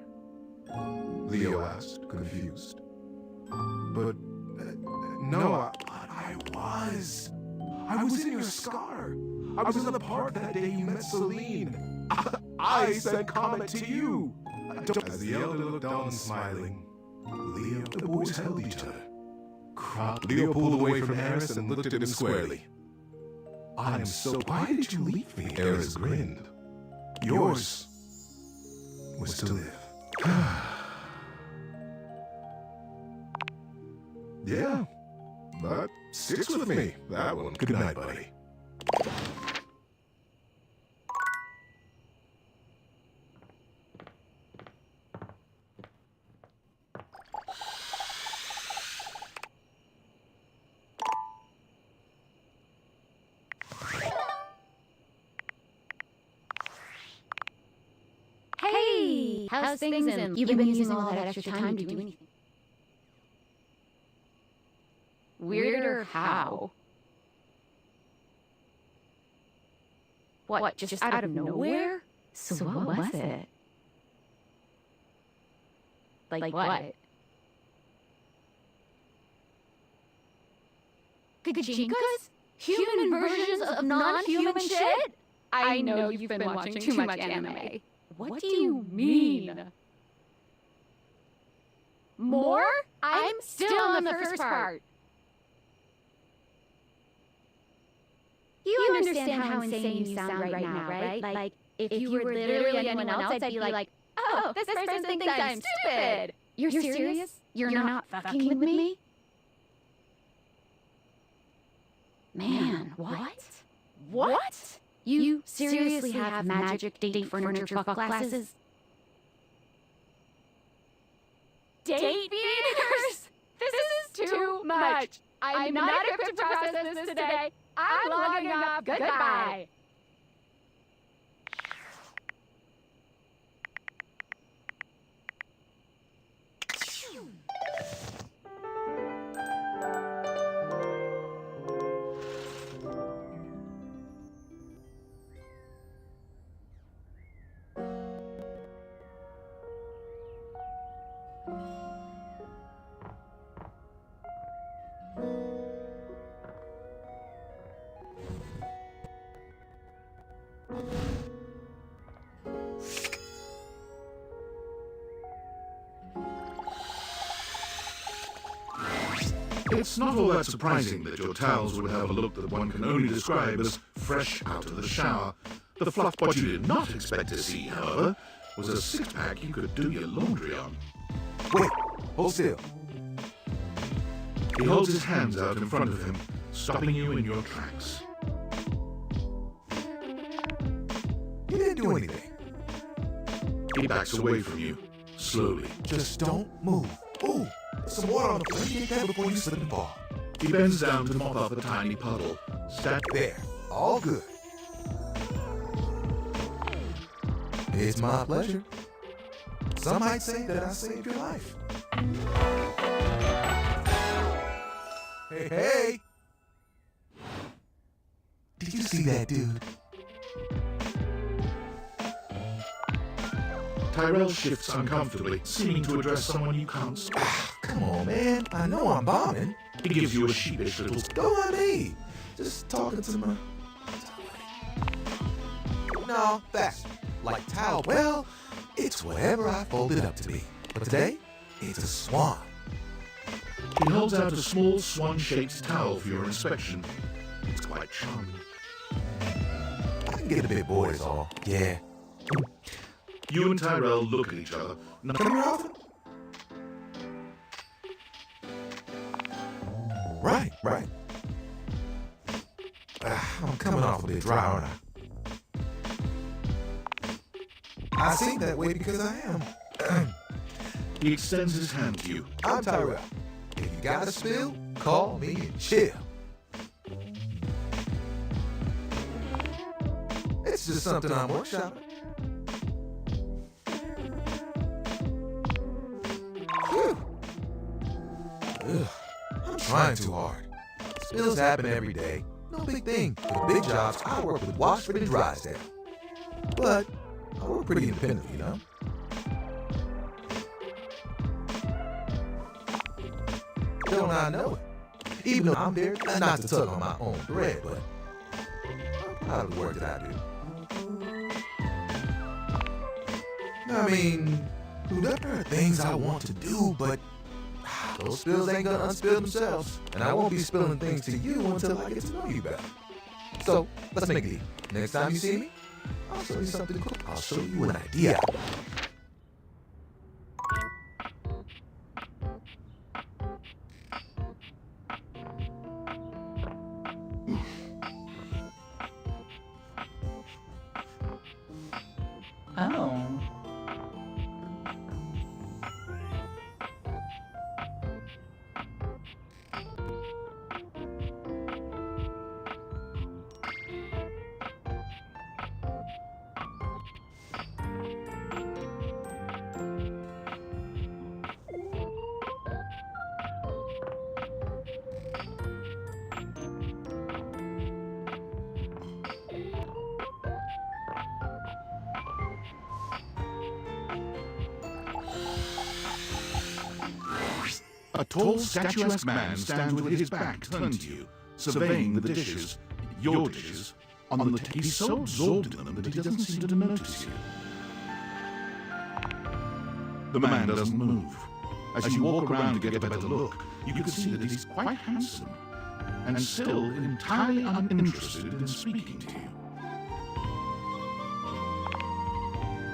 Leo asked, confused. But, no, I was. I was in your scar. I was in the park that day you met Celine. I said comment to you. As the elder looked on smiling, Leo and the boys held each other. Leo pulled away from Eris and looked at him squarely. I am so... Why did you leave me? Eris grinned. Yours was to live. Yeah, that sticks with me, that one. Good night, buddy. Hey, how's things? And you've been using all that extra time to do anything? Weirder how? What, just out of nowhere? So what was it? Like what? Gajinkas? Human versions of non-human shit? I know you've been watching too much anime. What do you mean? More? I'm still on the first part. You understand how insane you sound right now, right? Like, if you were literally anyone else, I'd be like, oh, this person thinks I'm stupid. You're serious? You're not fucking with me? Man, what? What? You seriously have magic date furniture fuck classes? Date beaters? This is too much. I'm not equipped to process this today. I'm logging off. Goodbye. It's not all that surprising that your towels would have a look that one can only describe as fresh out of the shower. The fluff what you did not expect to see, however, was a six-pack you could do your laundry on. Wait, hold still. He holds his hands out in front of him, stopping you in your tracks. You didn't do anything. He backs away from you, slowly. Just don't move. Ooh, some water on the floor. Get that before you slip and fall. He bends down to mop up a tiny puddle. There, all good. It's my pleasure. Some might say that I saved your life. Hey, hey! Did you see that dude? Tyrell shifts uncomfortably, seeming to address someone you can't spot. Come on, man. I know I'm bombing. He gives you a sheepish little... Go on me. Just talking to my... No, that's like towel. Well, it's whatever I fold it up to be. But today, it's a swan. He holds out a small swan-shaped towel for your inspection. It's quite charming. I can get a bit bored is all. Yeah. You and Tyrell look at each other. Come here often? Right. I'm coming off a bit dry, aren't I? I seem that way because I am. He extends his hand to you. I'm Tyrell. If you got a spill, call me and chill. It's just something I'm workshopping. Ugh, I'm trying too hard. Spills happen every day. No big thing. For the big jobs, I work with Washford and Drysdale. But I work pretty independently, you know? Don't I know it? Even though I'm there, not to tug on my own thread, but I'm proud of the work that I do. I mean, there are things I want to do, but those spills ain't gonna unspill themselves. And I won't be spilling things to you until I get to know you better. So, let's make a deal. Next time you see me, I'll show you something cool. I'll show you an idea. Oh. A tall, statuesque man stands with his back turned to you, surveying the dishes, your dishes, on the table. He's so absorbed in them that he doesn't seem to notice you. The man doesn't move. As you walk around to get a better look, you can see that he's quite handsome, and still entirely uninterested in speaking to you.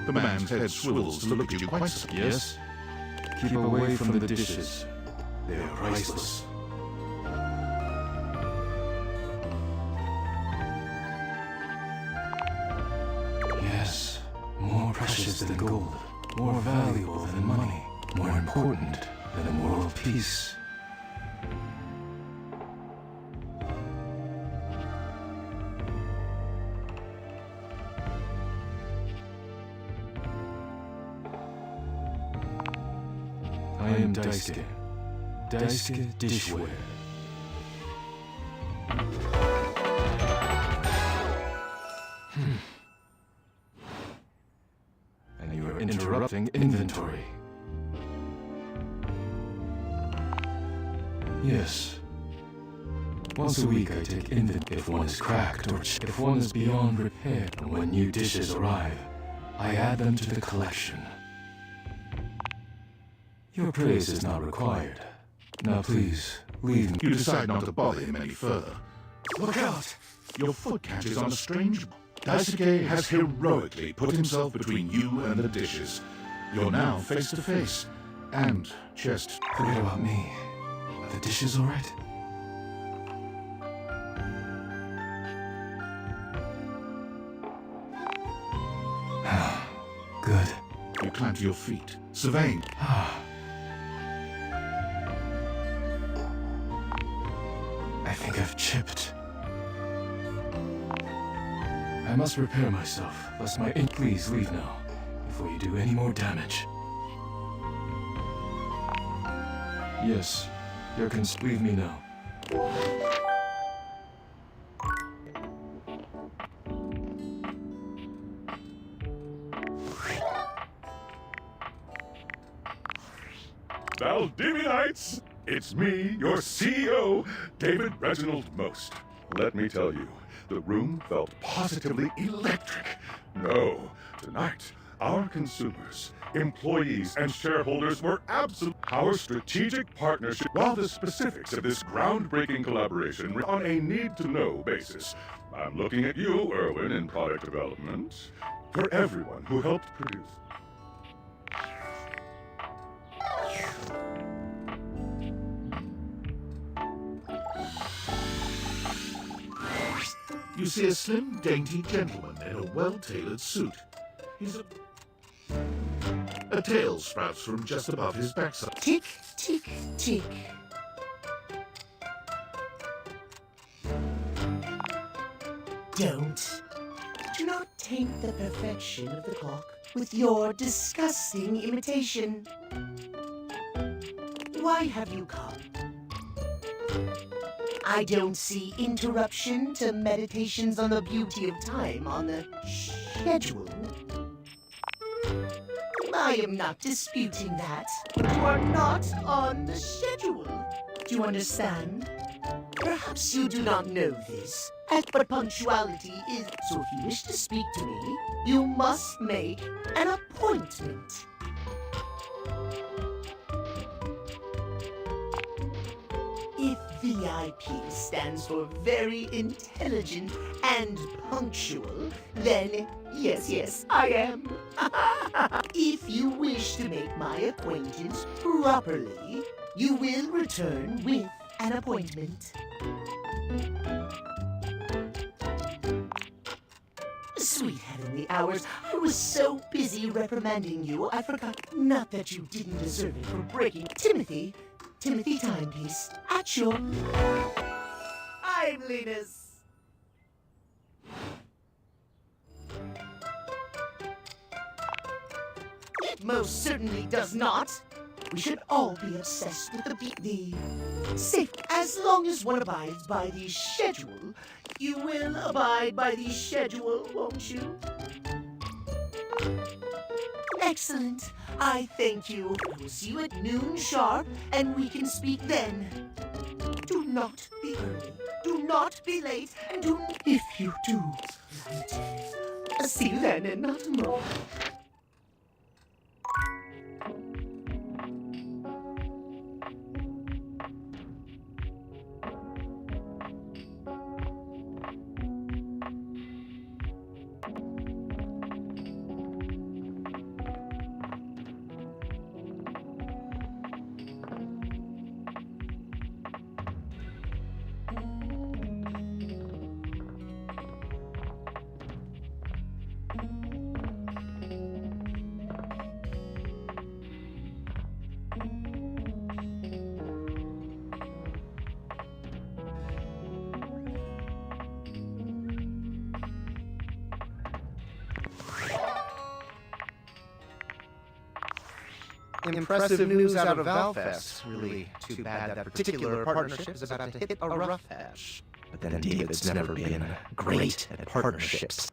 The man's head swivels to look at you quite surprised. Yes? Keep away from the dishes. They're priceless. Yes, more precious than gold, more valuable than money, more important than a world peace. I am Daisuke. Daisuke Dishware. And you are interrupting inventory. Yes. Once a week I take inventory if one is cracked or if one is beyond repair. And when new dishes arrive, I add them to the collection. Your praise is not required. Now please, leave me. You decide not to bother him any further. Look out! Your foot catches on a strange... Daisuke has heroically put himself between you and the dishes. You're now face to face, and just... Forget about me. Are the dishes alright? Good. You climb to your feet, surveying. I think I've chipped. I must repair myself, lest my ink... Please leave now, before you do any more damage. Yes, you can leave me now. Valdivinites! It's me, your CEO, David Reginald Most. Let me tell you, the room felt positively electric. No, tonight, our consumers, employees, and shareholders were absolute. Our strategic partnership, while the specifics of this groundbreaking collaboration were on a need-to-know basis. I'm looking at you, Erwin, in product development, for everyone who helped produce. You see a slim, dainty gentleman in a well-tailored suit. A tail sprouts from just above his backside. Tick, tick, tick. Do not taint the perfection of the clock with your disgusting imitation. Why have you come? I don't see interruption to meditations on the beauty of time on the schedule. I am not disputing that. You are not on the schedule. Do you understand? Perhaps you do not know this, but punctuality is... So if you wish to speak to me, you must make an appointment. If VIP stands for very intelligent and punctual, then yes, I am. If you wish to make my acquaintance properly, you will return with an appointment. Sweet heavenly hours, I was so busy reprimanding you, I forgot. Not that you didn't deserve it for breaking Timothy timepiece at your liveliness. It most certainly does not. We should all be obsessed with the safe. As long as one abides by the schedule, you will abide by the schedule, won't you? Excellent. I thank you. I will see you at noon sharp, and we can speak then. Do not be early. Do not be late. And do, if you do, see you then and not tomorrow. Impressive news out of Valfest. Really too bad that particular partnership is about to hit a rough patch. But then David's never been great at partnerships.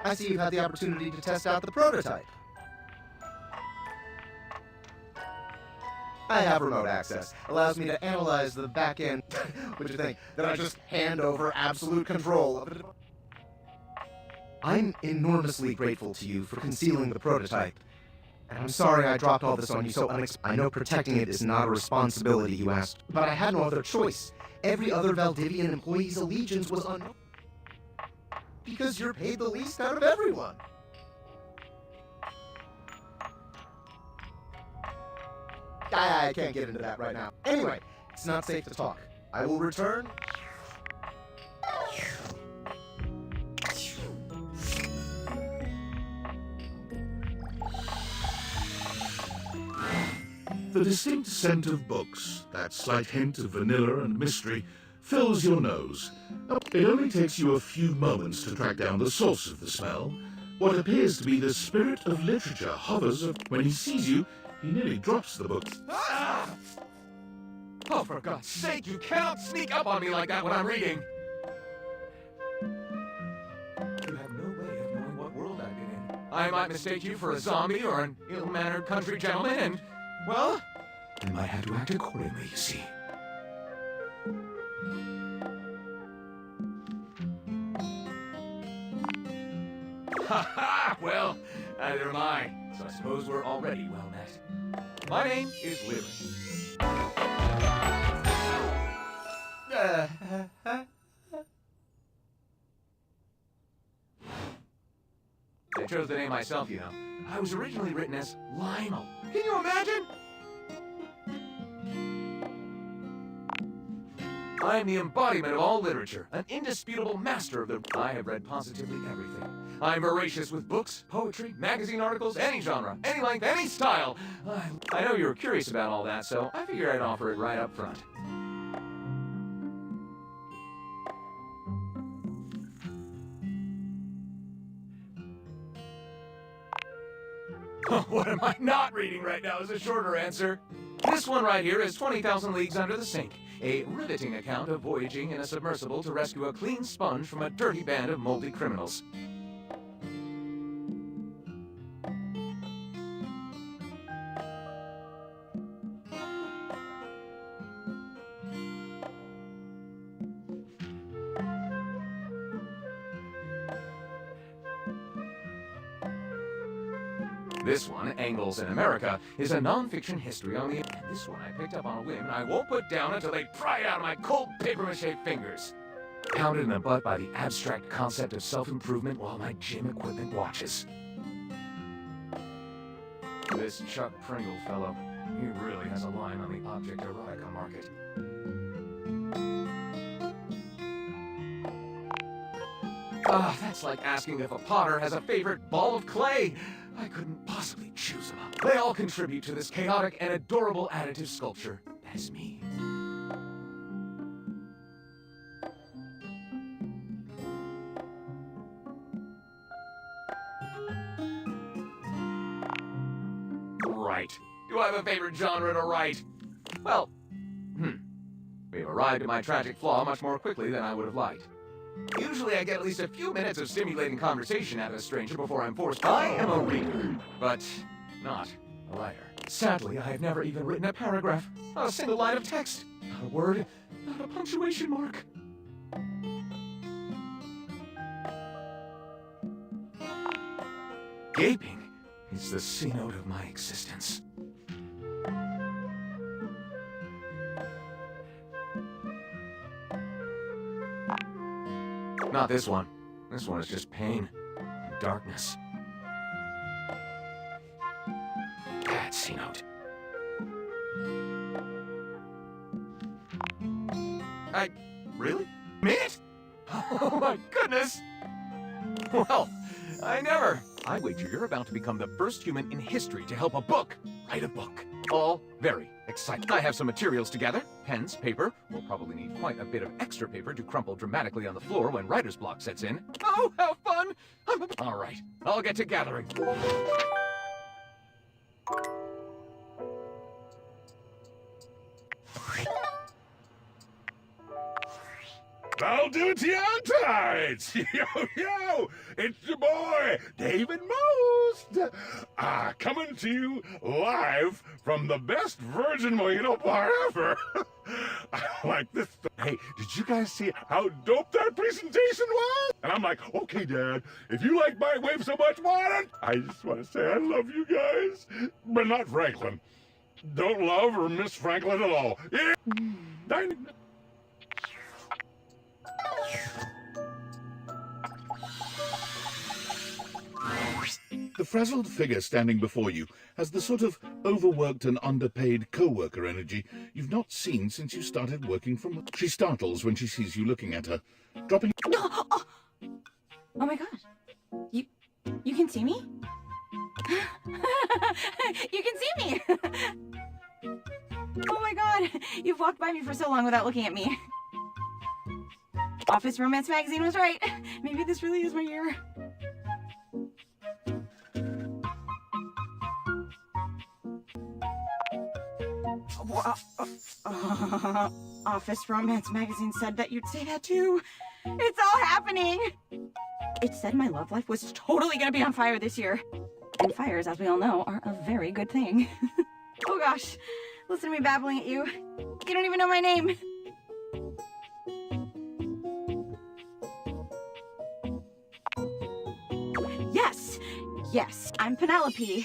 I see you've had the opportunity to test out the prototype. I have remote access. Allows me to analyze the back end. What'd you think? That I just hand over absolute control of it? I'm enormously grateful to you for concealing the prototype. And I'm sorry I dropped all this on you so I know protecting it is not a responsibility you asked, but I had no other choice. Every other Valdivian employee's allegiance was unknown. Because you're paid the least out of everyone. I can't get into that right now. Anyway, it's not safe to talk. I will return. The distinct scent of books, that slight hint of vanilla and mystery, fills your nose. It only takes you a few moments to track down the source of the smell. What appears to be the spirit of literature hovers when he sees you. He nearly drops the book. Ah! Oh, for God's sake, you cannot sneak up on me like that when I'm reading! You have no way of knowing what world I've been in. I might mistake you for a zombie or an ill-mannered country gentleman and, well, I might have to act accordingly, you see. Ha ha! Well, neither am I, so I suppose we're already well met. My name is Lily. I chose the name myself, you know. I was originally written as Lionel. Can you imagine? I am the embodiment of all literature, an indisputable master of the... I have read positively everything. I'm voracious with books, poetry, magazine articles, any genre, any length, any style. I know you were curious about all that, so I figured I'd offer it right up front. What am I not reading right now is a shorter answer. This one right here is 20,000 Leagues Under the Sink, a riveting account of voyaging in a submersible to rescue a clean sponge from a dirty band of moldy criminals. This one, Angles in America, is a non-fiction history on the... And this one I picked up on a whim and I won't put down until they pry it out of my cold papier-mâché fingers. Pounded in the butt by the abstract concept of self-improvement while my gym equipment watches. This Chuck Pringle fellow, he really has a line on the object erotica market. That's like asking if a potter has a favorite ball of clay. I couldn't possibly choose them up. They all contribute to this chaotic and adorable additive sculpture. That is me. Right. Do I have a favorite genre to write? Well, we've arrived at my tragic flaw much more quickly than I would have liked. Usually I get at least a few minutes of stimulating conversation out of a stranger before I'm forced. I am a reader, but not a writer. Sadly, I have never even written a paragraph, not a single line of text, not a word, not a punctuation mark. Gaping is the C-note of my existence. Not this one. This one is just pain and darkness. Bad C-note. Really? Mean it? Oh my goodness! Well, I wager you're about to become the first human in history to help a book write a book. All very exciting. I have some materials to gather. Pens, paper. We'll probably need quite a bit of extra paper to crumple dramatically on the floor when writer's block sets in. Oh, how fun! All right, I'll get to gathering. I'll do it to you on tights. Yo, it's your boy, David Most. Coming to you live from the best virgin mojito bar ever. I like this. Hey, did you guys see how dope that presentation was? And I'm like, okay, Dad, if you like my wave so much, I just want to say I love you guys, but not Franklin. Don't love or miss Franklin at all. Yeah. The frazzled figure standing before you has the sort of overworked and underpaid co-worker energy you've not seen since you started working from... She startles when she sees you looking at her, dropping... Oh my god. You can see me? You can see me! Oh my god. You've walked by me for so long without looking at me. Office Romance magazine was right. Maybe this really is my year. Office Romance magazine said that you'd say that too. It's all happening. It said my love life was totally gonna be on fire this year. And fires, as we all know, are a very good thing. Oh gosh, listen to me babbling at you. You don't even know my name. Yes, I'm Penelope,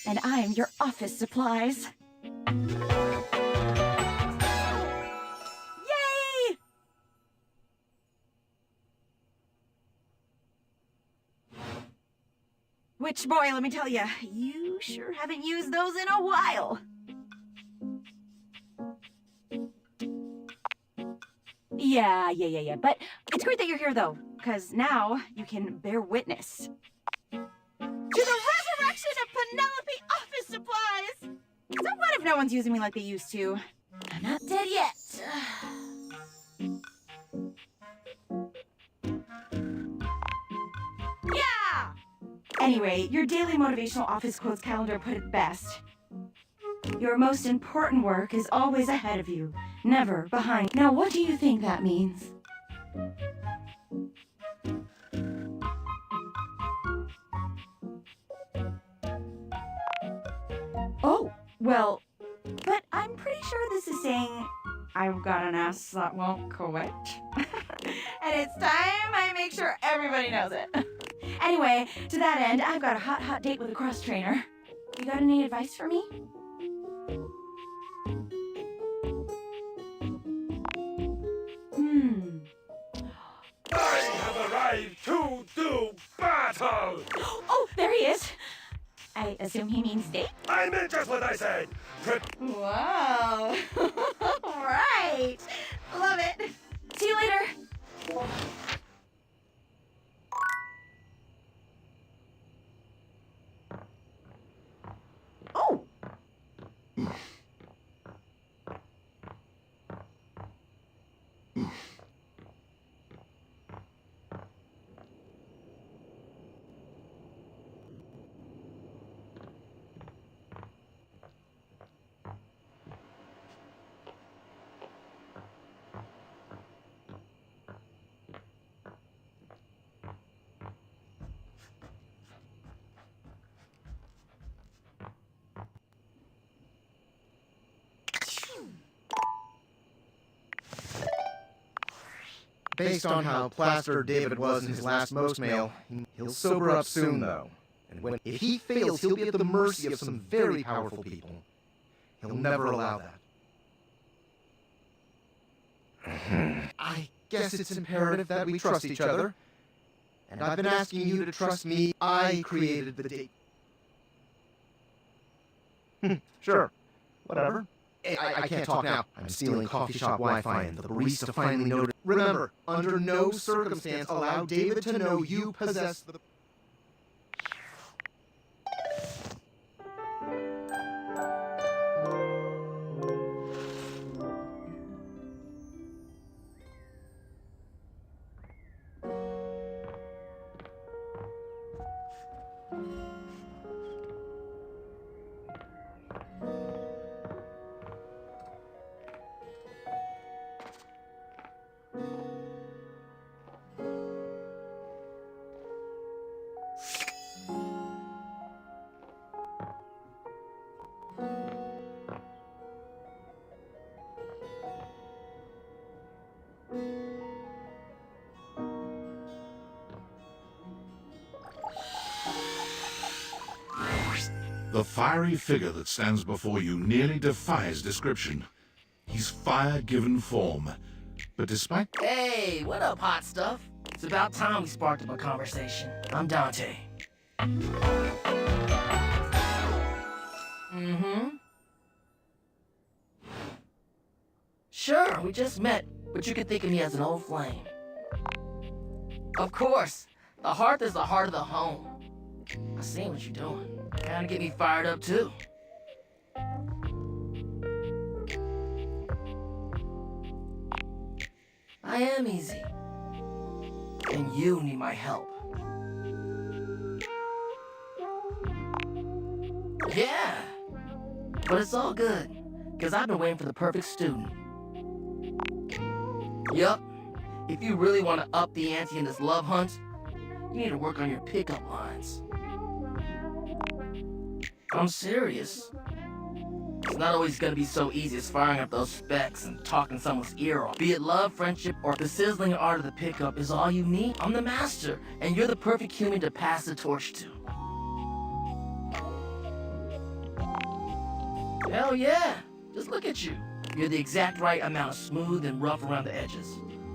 and I'm your office supplies. Yay! Which, boy, let me tell you, you sure haven't used those in a while. Yeah, but it's great that you're here, though, because now you can bear witness to the resurrection of Penelope office supplies! So what if no one's using me like they used to? I'm not dead yet. Yeah! Anyway, your daily motivational office quotes calendar put it best. Your most important work is always ahead of you, never behind. Now, what do you think that means? Oh, well, but I'm pretty sure this is saying I've got an ass that won't quit. And it's time I make sure everybody knows it. Anyway, to that end, I've got a hot date with a cross trainer. You got any advice for me? I have arrived to do battle! Oh, there he is. I assume he means date? I meant just what I said! Wow. Right. Love it. See you later. Oh. Based on how plastered David was in his last most mail, he'll sober up soon, though. And if he fails, he'll be at the mercy of some very powerful people. He'll never allow that. I guess it's imperative that we trust each other. And I've been asking you to trust me. I created the date. Sure. Whatever. I can't talk now. I'm stealing coffee shop Wi-Fi and the barista finally noticed. Remember, under no circumstance allow David to know you possess the... The fiery figure that stands before you nearly defies description. He's fire given form. But despite... Hey, what up, hot stuff? It's about time we sparked up a conversation. I'm Dante. Sure, we just met, but you can think of me as an old flame. Of course, the hearth is the heart of the home. I see what you're doing. Kinda get me fired up too. I am easy. And you need my help. Yeah! But it's all good, because I've been waiting for the perfect student. Yup. If you really want to up the ante in this love hunt, you need to work on your pickup lines. I'm serious. It's not always gonna be so easy as firing up those specs and talking someone's ear off. Be it love, friendship, or the sizzling art of the pickup is all you need. I'm the master, and you're the perfect human to pass the torch to. Hell yeah! Just look at you. You're the exact right amount of smooth and rough around the edges.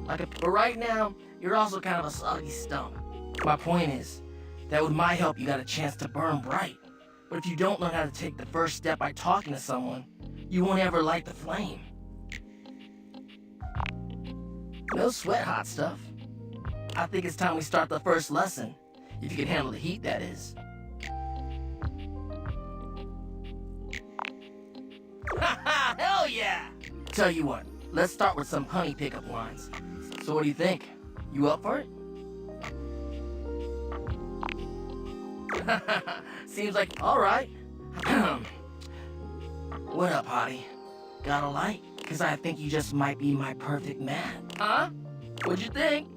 But right now, you're also kind of a soggy stump. My point is, that with my help, you got a chance to burn bright. But if you don't learn how to take the first step by talking to someone, you won't ever light the flame. No sweat, hot stuff. I think it's time we start the first lesson. If you can handle the heat, that is. Haha, hell yeah! Tell you what, let's start with some punny pickup lines. So what do you think? You up for it? Seems like, alright. What up, hottie? Got a light? Cause I think you just might be my perfect man. Huh? What'd you think?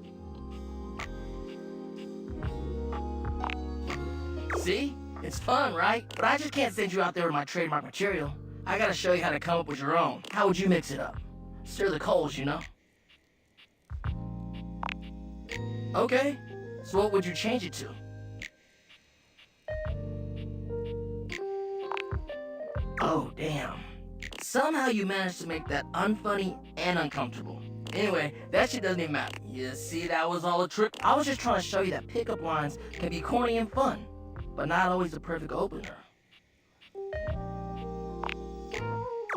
See? It's fun, right? But I just can't send you out there with my trademark material. I gotta show you how to come up with your own. How would you mix it up? Stir the coals, you know? Okay, so what would you change it to? Oh, damn. Somehow you managed to make that unfunny and uncomfortable. Anyway, that shit doesn't even matter. You see, that was all a trick. I was just trying to show you that pickup lines can be corny and fun, but not always the perfect opener.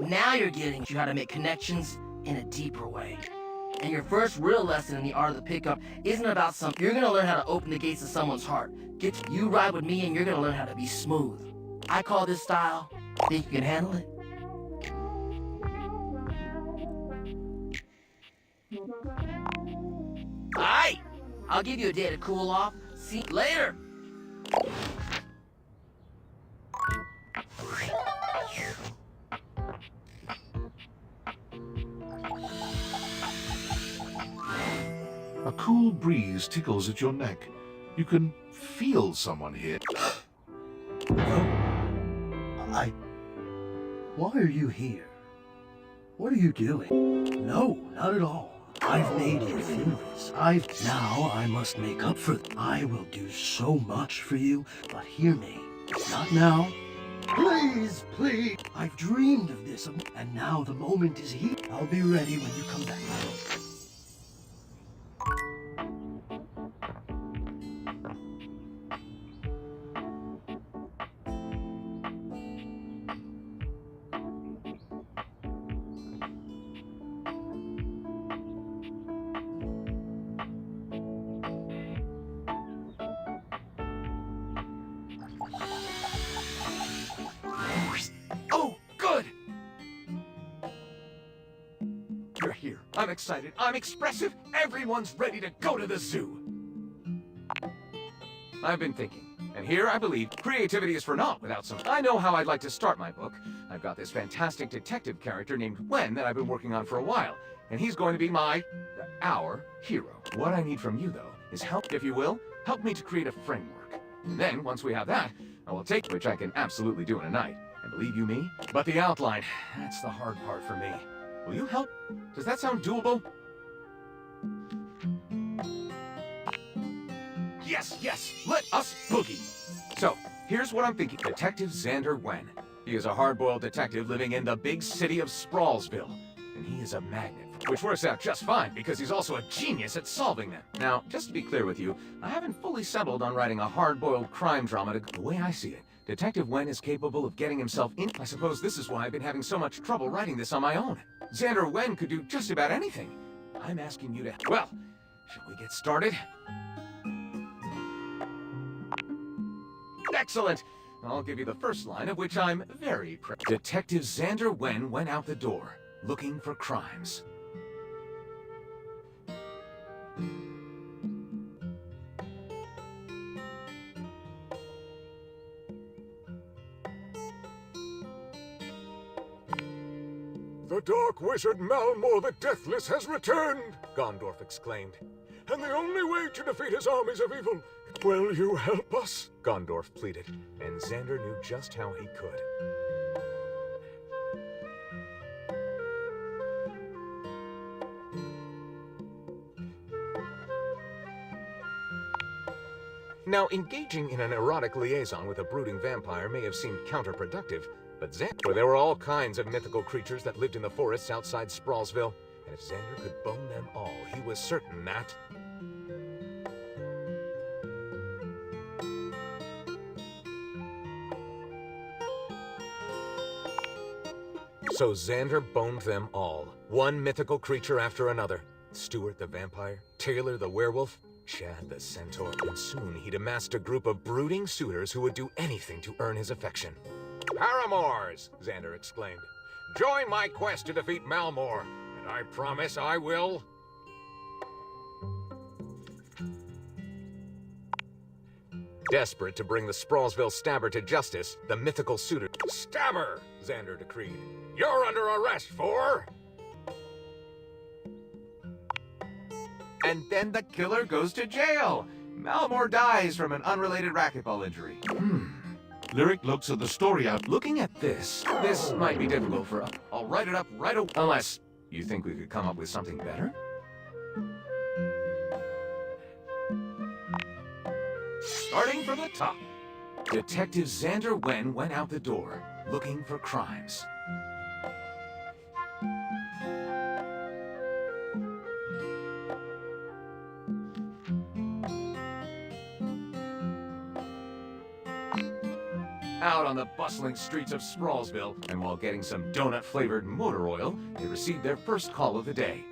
Now you're getting how to make connections in a deeper way. And your first real lesson in the art of the pickup isn't about something. You're gonna learn how to open the gates of someone's heart. You ride with me and you're gonna learn how to be smooth. I call this style, think you can handle it? Alright, I'll give you a day to cool off. See you later. A cool breeze tickles at your neck. You can feel someone here. Why are you here? What are you doing? No, not at all. I've made you feel this. Now I must make up for it. I will do so much for you, but hear me. Not now. Please, please. I've dreamed of this, and now the moment is here. I'll be ready when you come back. Oh, good! You're here. I'm excited. I'm expressive. Everyone's ready to go to the zoo. I've been thinking, and here I believe creativity is for naught without some... I know how I'd like to start my book. I've got this fantastic detective character named Wen that I've been working on for a while, and he's going to be our hero. What I need from you, though, is help, if you will, help me to create a framework. And then, once we have that, I will take, which I can absolutely do in a night. And believe you me? But the outline, that's the hard part for me. Will you help? Does that sound doable? Yes, yes, let us boogie. So, Here's what I'm thinking. Detective Xander Wen. He is a hard-boiled detective living in the big city of Sprawlsville. And he is a magnet, which works out just fine because he's also a genius at solving them. Now, just to be clear with you, I haven't fully settled on writing a hard-boiled crime drama the way I see it. Detective Wen is capable of getting himself in. I suppose this is why I've been having so much trouble writing this on my own. Xander Wen could do just about anything. I'm asking you to... Well, shall we get started? Excellent! I'll give you the first line, of which I'm very proud. Detective Xander Wen went out the door, looking for crimes. The Dark Wizard Malmor the Deathless has returned, Gondorf exclaimed. And the only way to defeat his armies of evil... Will you help us? Gondorf pleaded, and Xander knew just how he could. Now, engaging in an erotic liaison with a brooding vampire may have seemed counterproductive, but Xander, there were all kinds of mythical creatures that lived in the forests outside Sprawlsville, and if Xander could bone them all, he was certain that... So Xander boned them all, one mythical creature after another. Stuart the vampire, Taylor the werewolf, Chad the centaur, and soon he'd amassed a group of brooding suitors who would do anything to earn his affection. Paramours, Xander exclaimed. Join my quest to defeat Malmor, and I promise I will... Desperate to bring the Sprawlsville stabber to justice, the mythical suitor... Stabber, Xander decreed. You're under arrest for... And then the killer goes to jail. Malmor dies from an unrelated racquetball injury. Lyric looks at the story out. Looking at this might be difficult for us. I'll write it up right away. Unless you think we could come up with something better? Starting from the top. Detective Xander Wen went out the door, looking for crimes. Out on the bustling streets of Sprawlsville, and while getting some donut-flavored motor oil, they received their first call of the day.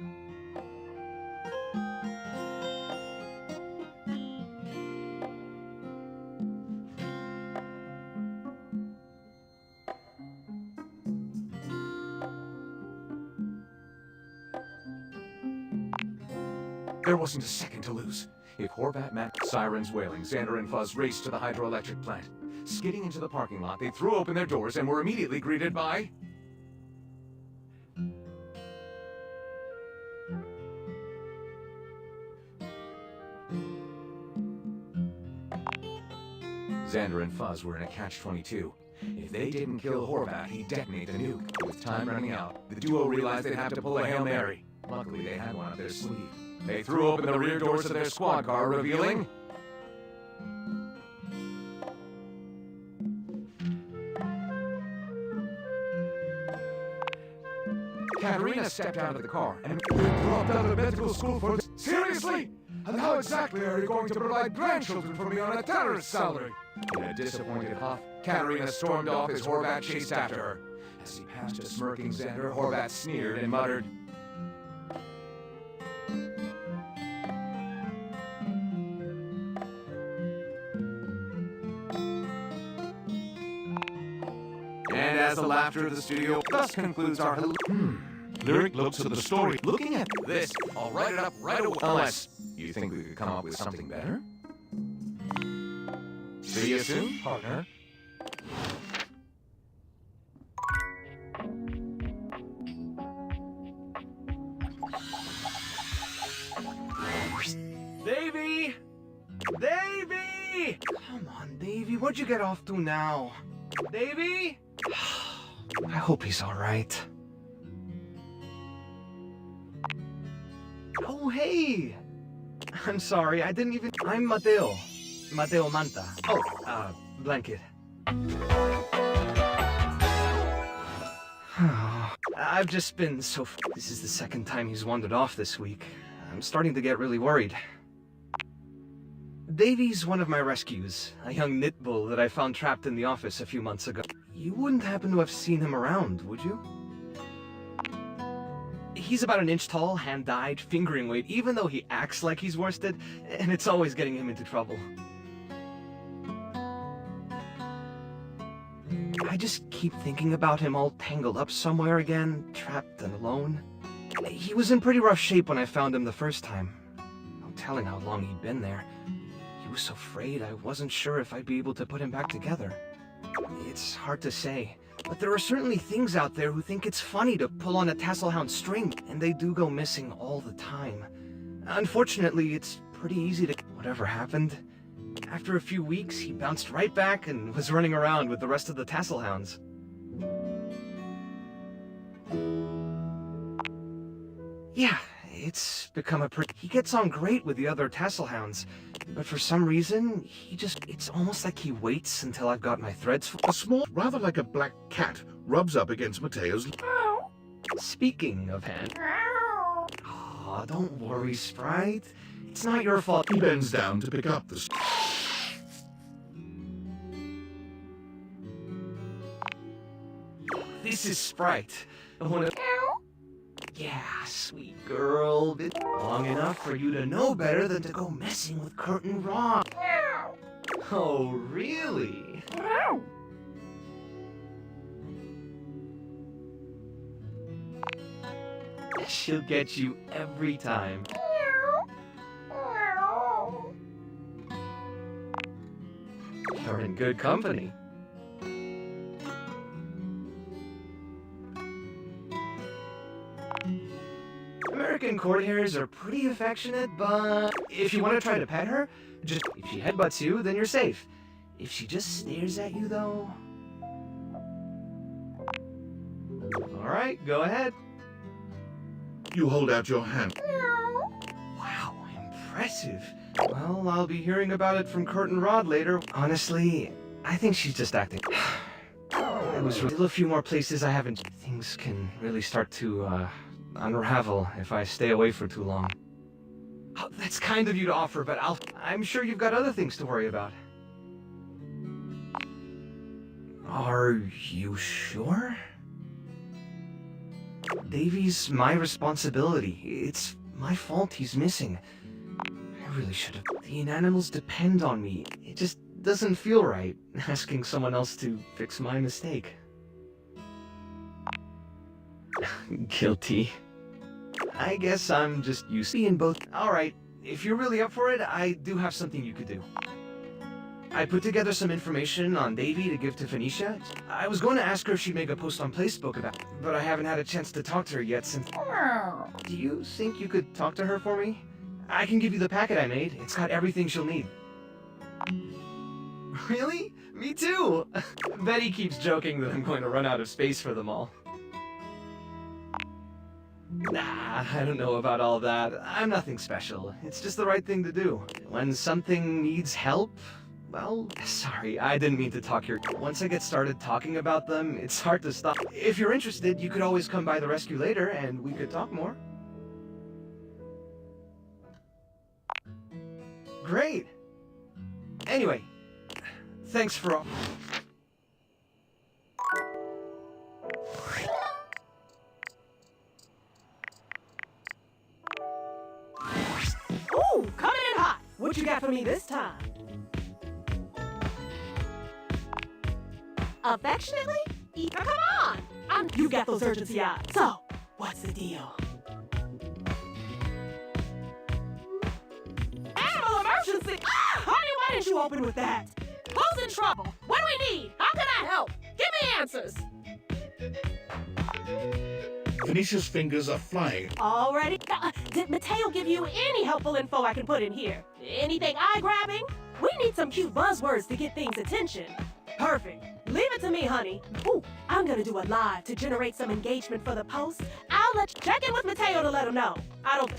There wasn't a second to lose. If Horvat met sirens wailing, Xander and Fuzz raced to the hydroelectric plant. Skidding into the parking lot, they threw open their doors and were immediately greeted by... Xander and Fuzz were in a catch-22. If they didn't kill Horvat, he'd detonate the nuke. With time running out, the duo realized they'd have to pull a Hail Mary. Luckily, they had one up their sleeve. They threw open the rear doors of their squad car, revealing... Katerina stepped out of the car and dropped out of medical school for... Seriously? And how exactly are you going to provide grandchildren for me on a terrorist salary? In a disappointed huff, Katerina stormed off as Horvat chased after her. As he passed a smirking Xander, Horvat sneered and muttered... And as the laughter of the studio thus concludes our... Lyric looks at the story. Looking at this, I'll write it up right away. Unless you think we could come up with something better? See you soon, partner. Davey! Davey! Come on, Davey, what'd you get off to now? Davey? I hope he's alright. Oh, hey! I'm sorry, I didn't even... I'm Mateo. Mateo Manta. Oh, blanket. I've just been so This is the second time he's wandered off this week. I'm starting to get really worried. Davy's one of my rescues, a young knit bull that I found trapped in the office a few months ago. You wouldn't happen to have seen him around, would you? He's about an inch tall, hand-dyed, fingering weight, even though he acts like he's worsted, and it's always getting him into trouble. I just keep thinking about him all tangled up somewhere again, trapped and alone. He was in pretty rough shape when I found him the first time. No telling how long he'd been there. He was so frayed I wasn't sure if I'd be able to put him back together. It's hard to say, but there are certainly things out there who think it's funny to pull on a Tasselhound string, and they do go missing all the time. Unfortunately, it's pretty easy to... Whatever happened? After a few weeks, he bounced right back and was running around with the rest of the Tasselhounds. Yeah, it's become a pretty... He gets on great with the other Tasselhounds, but for some reason, it's almost like he waits until I've got my threads full. A small, rather like a black cat, rubs up against Mateo's... Speaking of hand... Aw, don't worry, Sprite. It's not your fault. He bends down to pick up the... This is Sprite. I wanna... Yeah, sweet girl. It's long enough for you to know better than to go messing with Curtin Rod. Oh, really? She'll get you every time. You're in good company. American court hares are pretty affectionate, but if you want to try to pet her, if she headbutts you, then you're safe. If she just stares at you, though... Alright, go ahead. You hold out your hand. Wow, impressive. Well, I'll be hearing about it from Curtin Rod later. Honestly, I think she's just acting. There's still a few more places I haven't... Things can really start to, unravel if I stay away for too long. Oh, that's kind of you to offer, but I'm sure you've got other things to worry about. Are you sure? Davy's my responsibility. It's my fault he's missing. I really should have... The animals depend on me. It just doesn't feel right, asking someone else to fix my mistake. Guilty. I guess I'm just used to being both. Alright, if you're really up for it, I do have something you could do. I put together some information on Davy to give to Phoenicia. I was going to ask her if she'd make a post on Facebook about it, but I haven't had a chance to talk to her yet since... Do you think you could talk to her for me? I can give you the packet I made. It's got everything she'll need. Really? Me too! Betty keeps joking that I'm going to run out of space for them all. Nah, I don't know about all that. I'm nothing special. It's just the right thing to do. When something needs help, well, sorry, I didn't mean to talk your... Once I get started talking about them, it's hard to stop. If you're interested, you could always come by the rescue later and we could talk more. Great! Anyway, thanks for all... Ooh, coming in hot. What you got for me this time? Affectionately? Now, come on! You got those urgency eyes. So, what's the deal? Animal emergency! Ah, honey, why didn't you open with that? Who's in trouble? What do we need? How can I help? Give me answers! Phoenicia's fingers are flying. Already? Did Mateo give you any helpful info I can put in here? Anything eye-grabbing? We need some cute buzzwords to get things' attention. Perfect. Leave it to me, honey. Ooh, I'm gonna do a live to generate some engagement for the post. I'll let you check in with Mateo to let him know. I don't...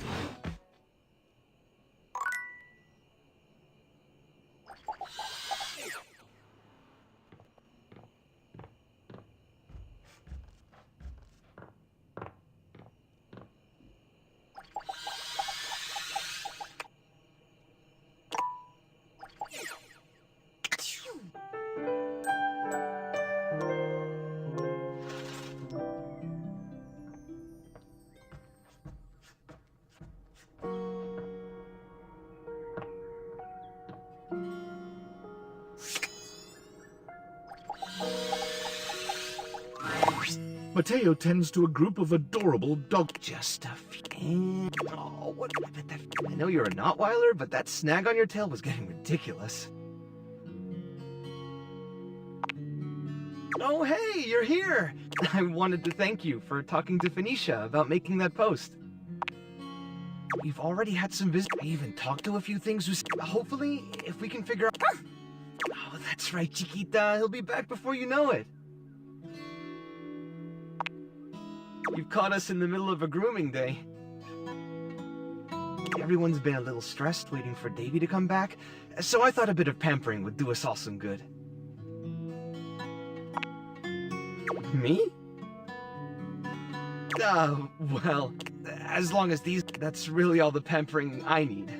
Mateo tends to a group of adorable dog. Just a few. Oh, what? I know you're a Notweiler, but that snag on your tail was getting ridiculous. Oh, hey, you're here! I wanted to thank you for talking to Phoenicia about making that post. We've already had some visits. I even talked to a few things who... Hopefully, if we can figure out... Oh, that's right, Chiquita. He'll be back before you know it. You've caught us in the middle of a grooming day. Everyone's been a little stressed waiting for Davy to come back, so I thought a bit of pampering would do us all some good. Me? Oh, well, as long as that's really all the pampering I need.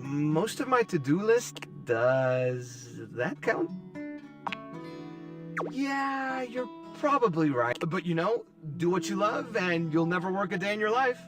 Most of my to-do list, does that count? Yeah, you're probably right. But you know, do what you love and you'll never work a day in your life.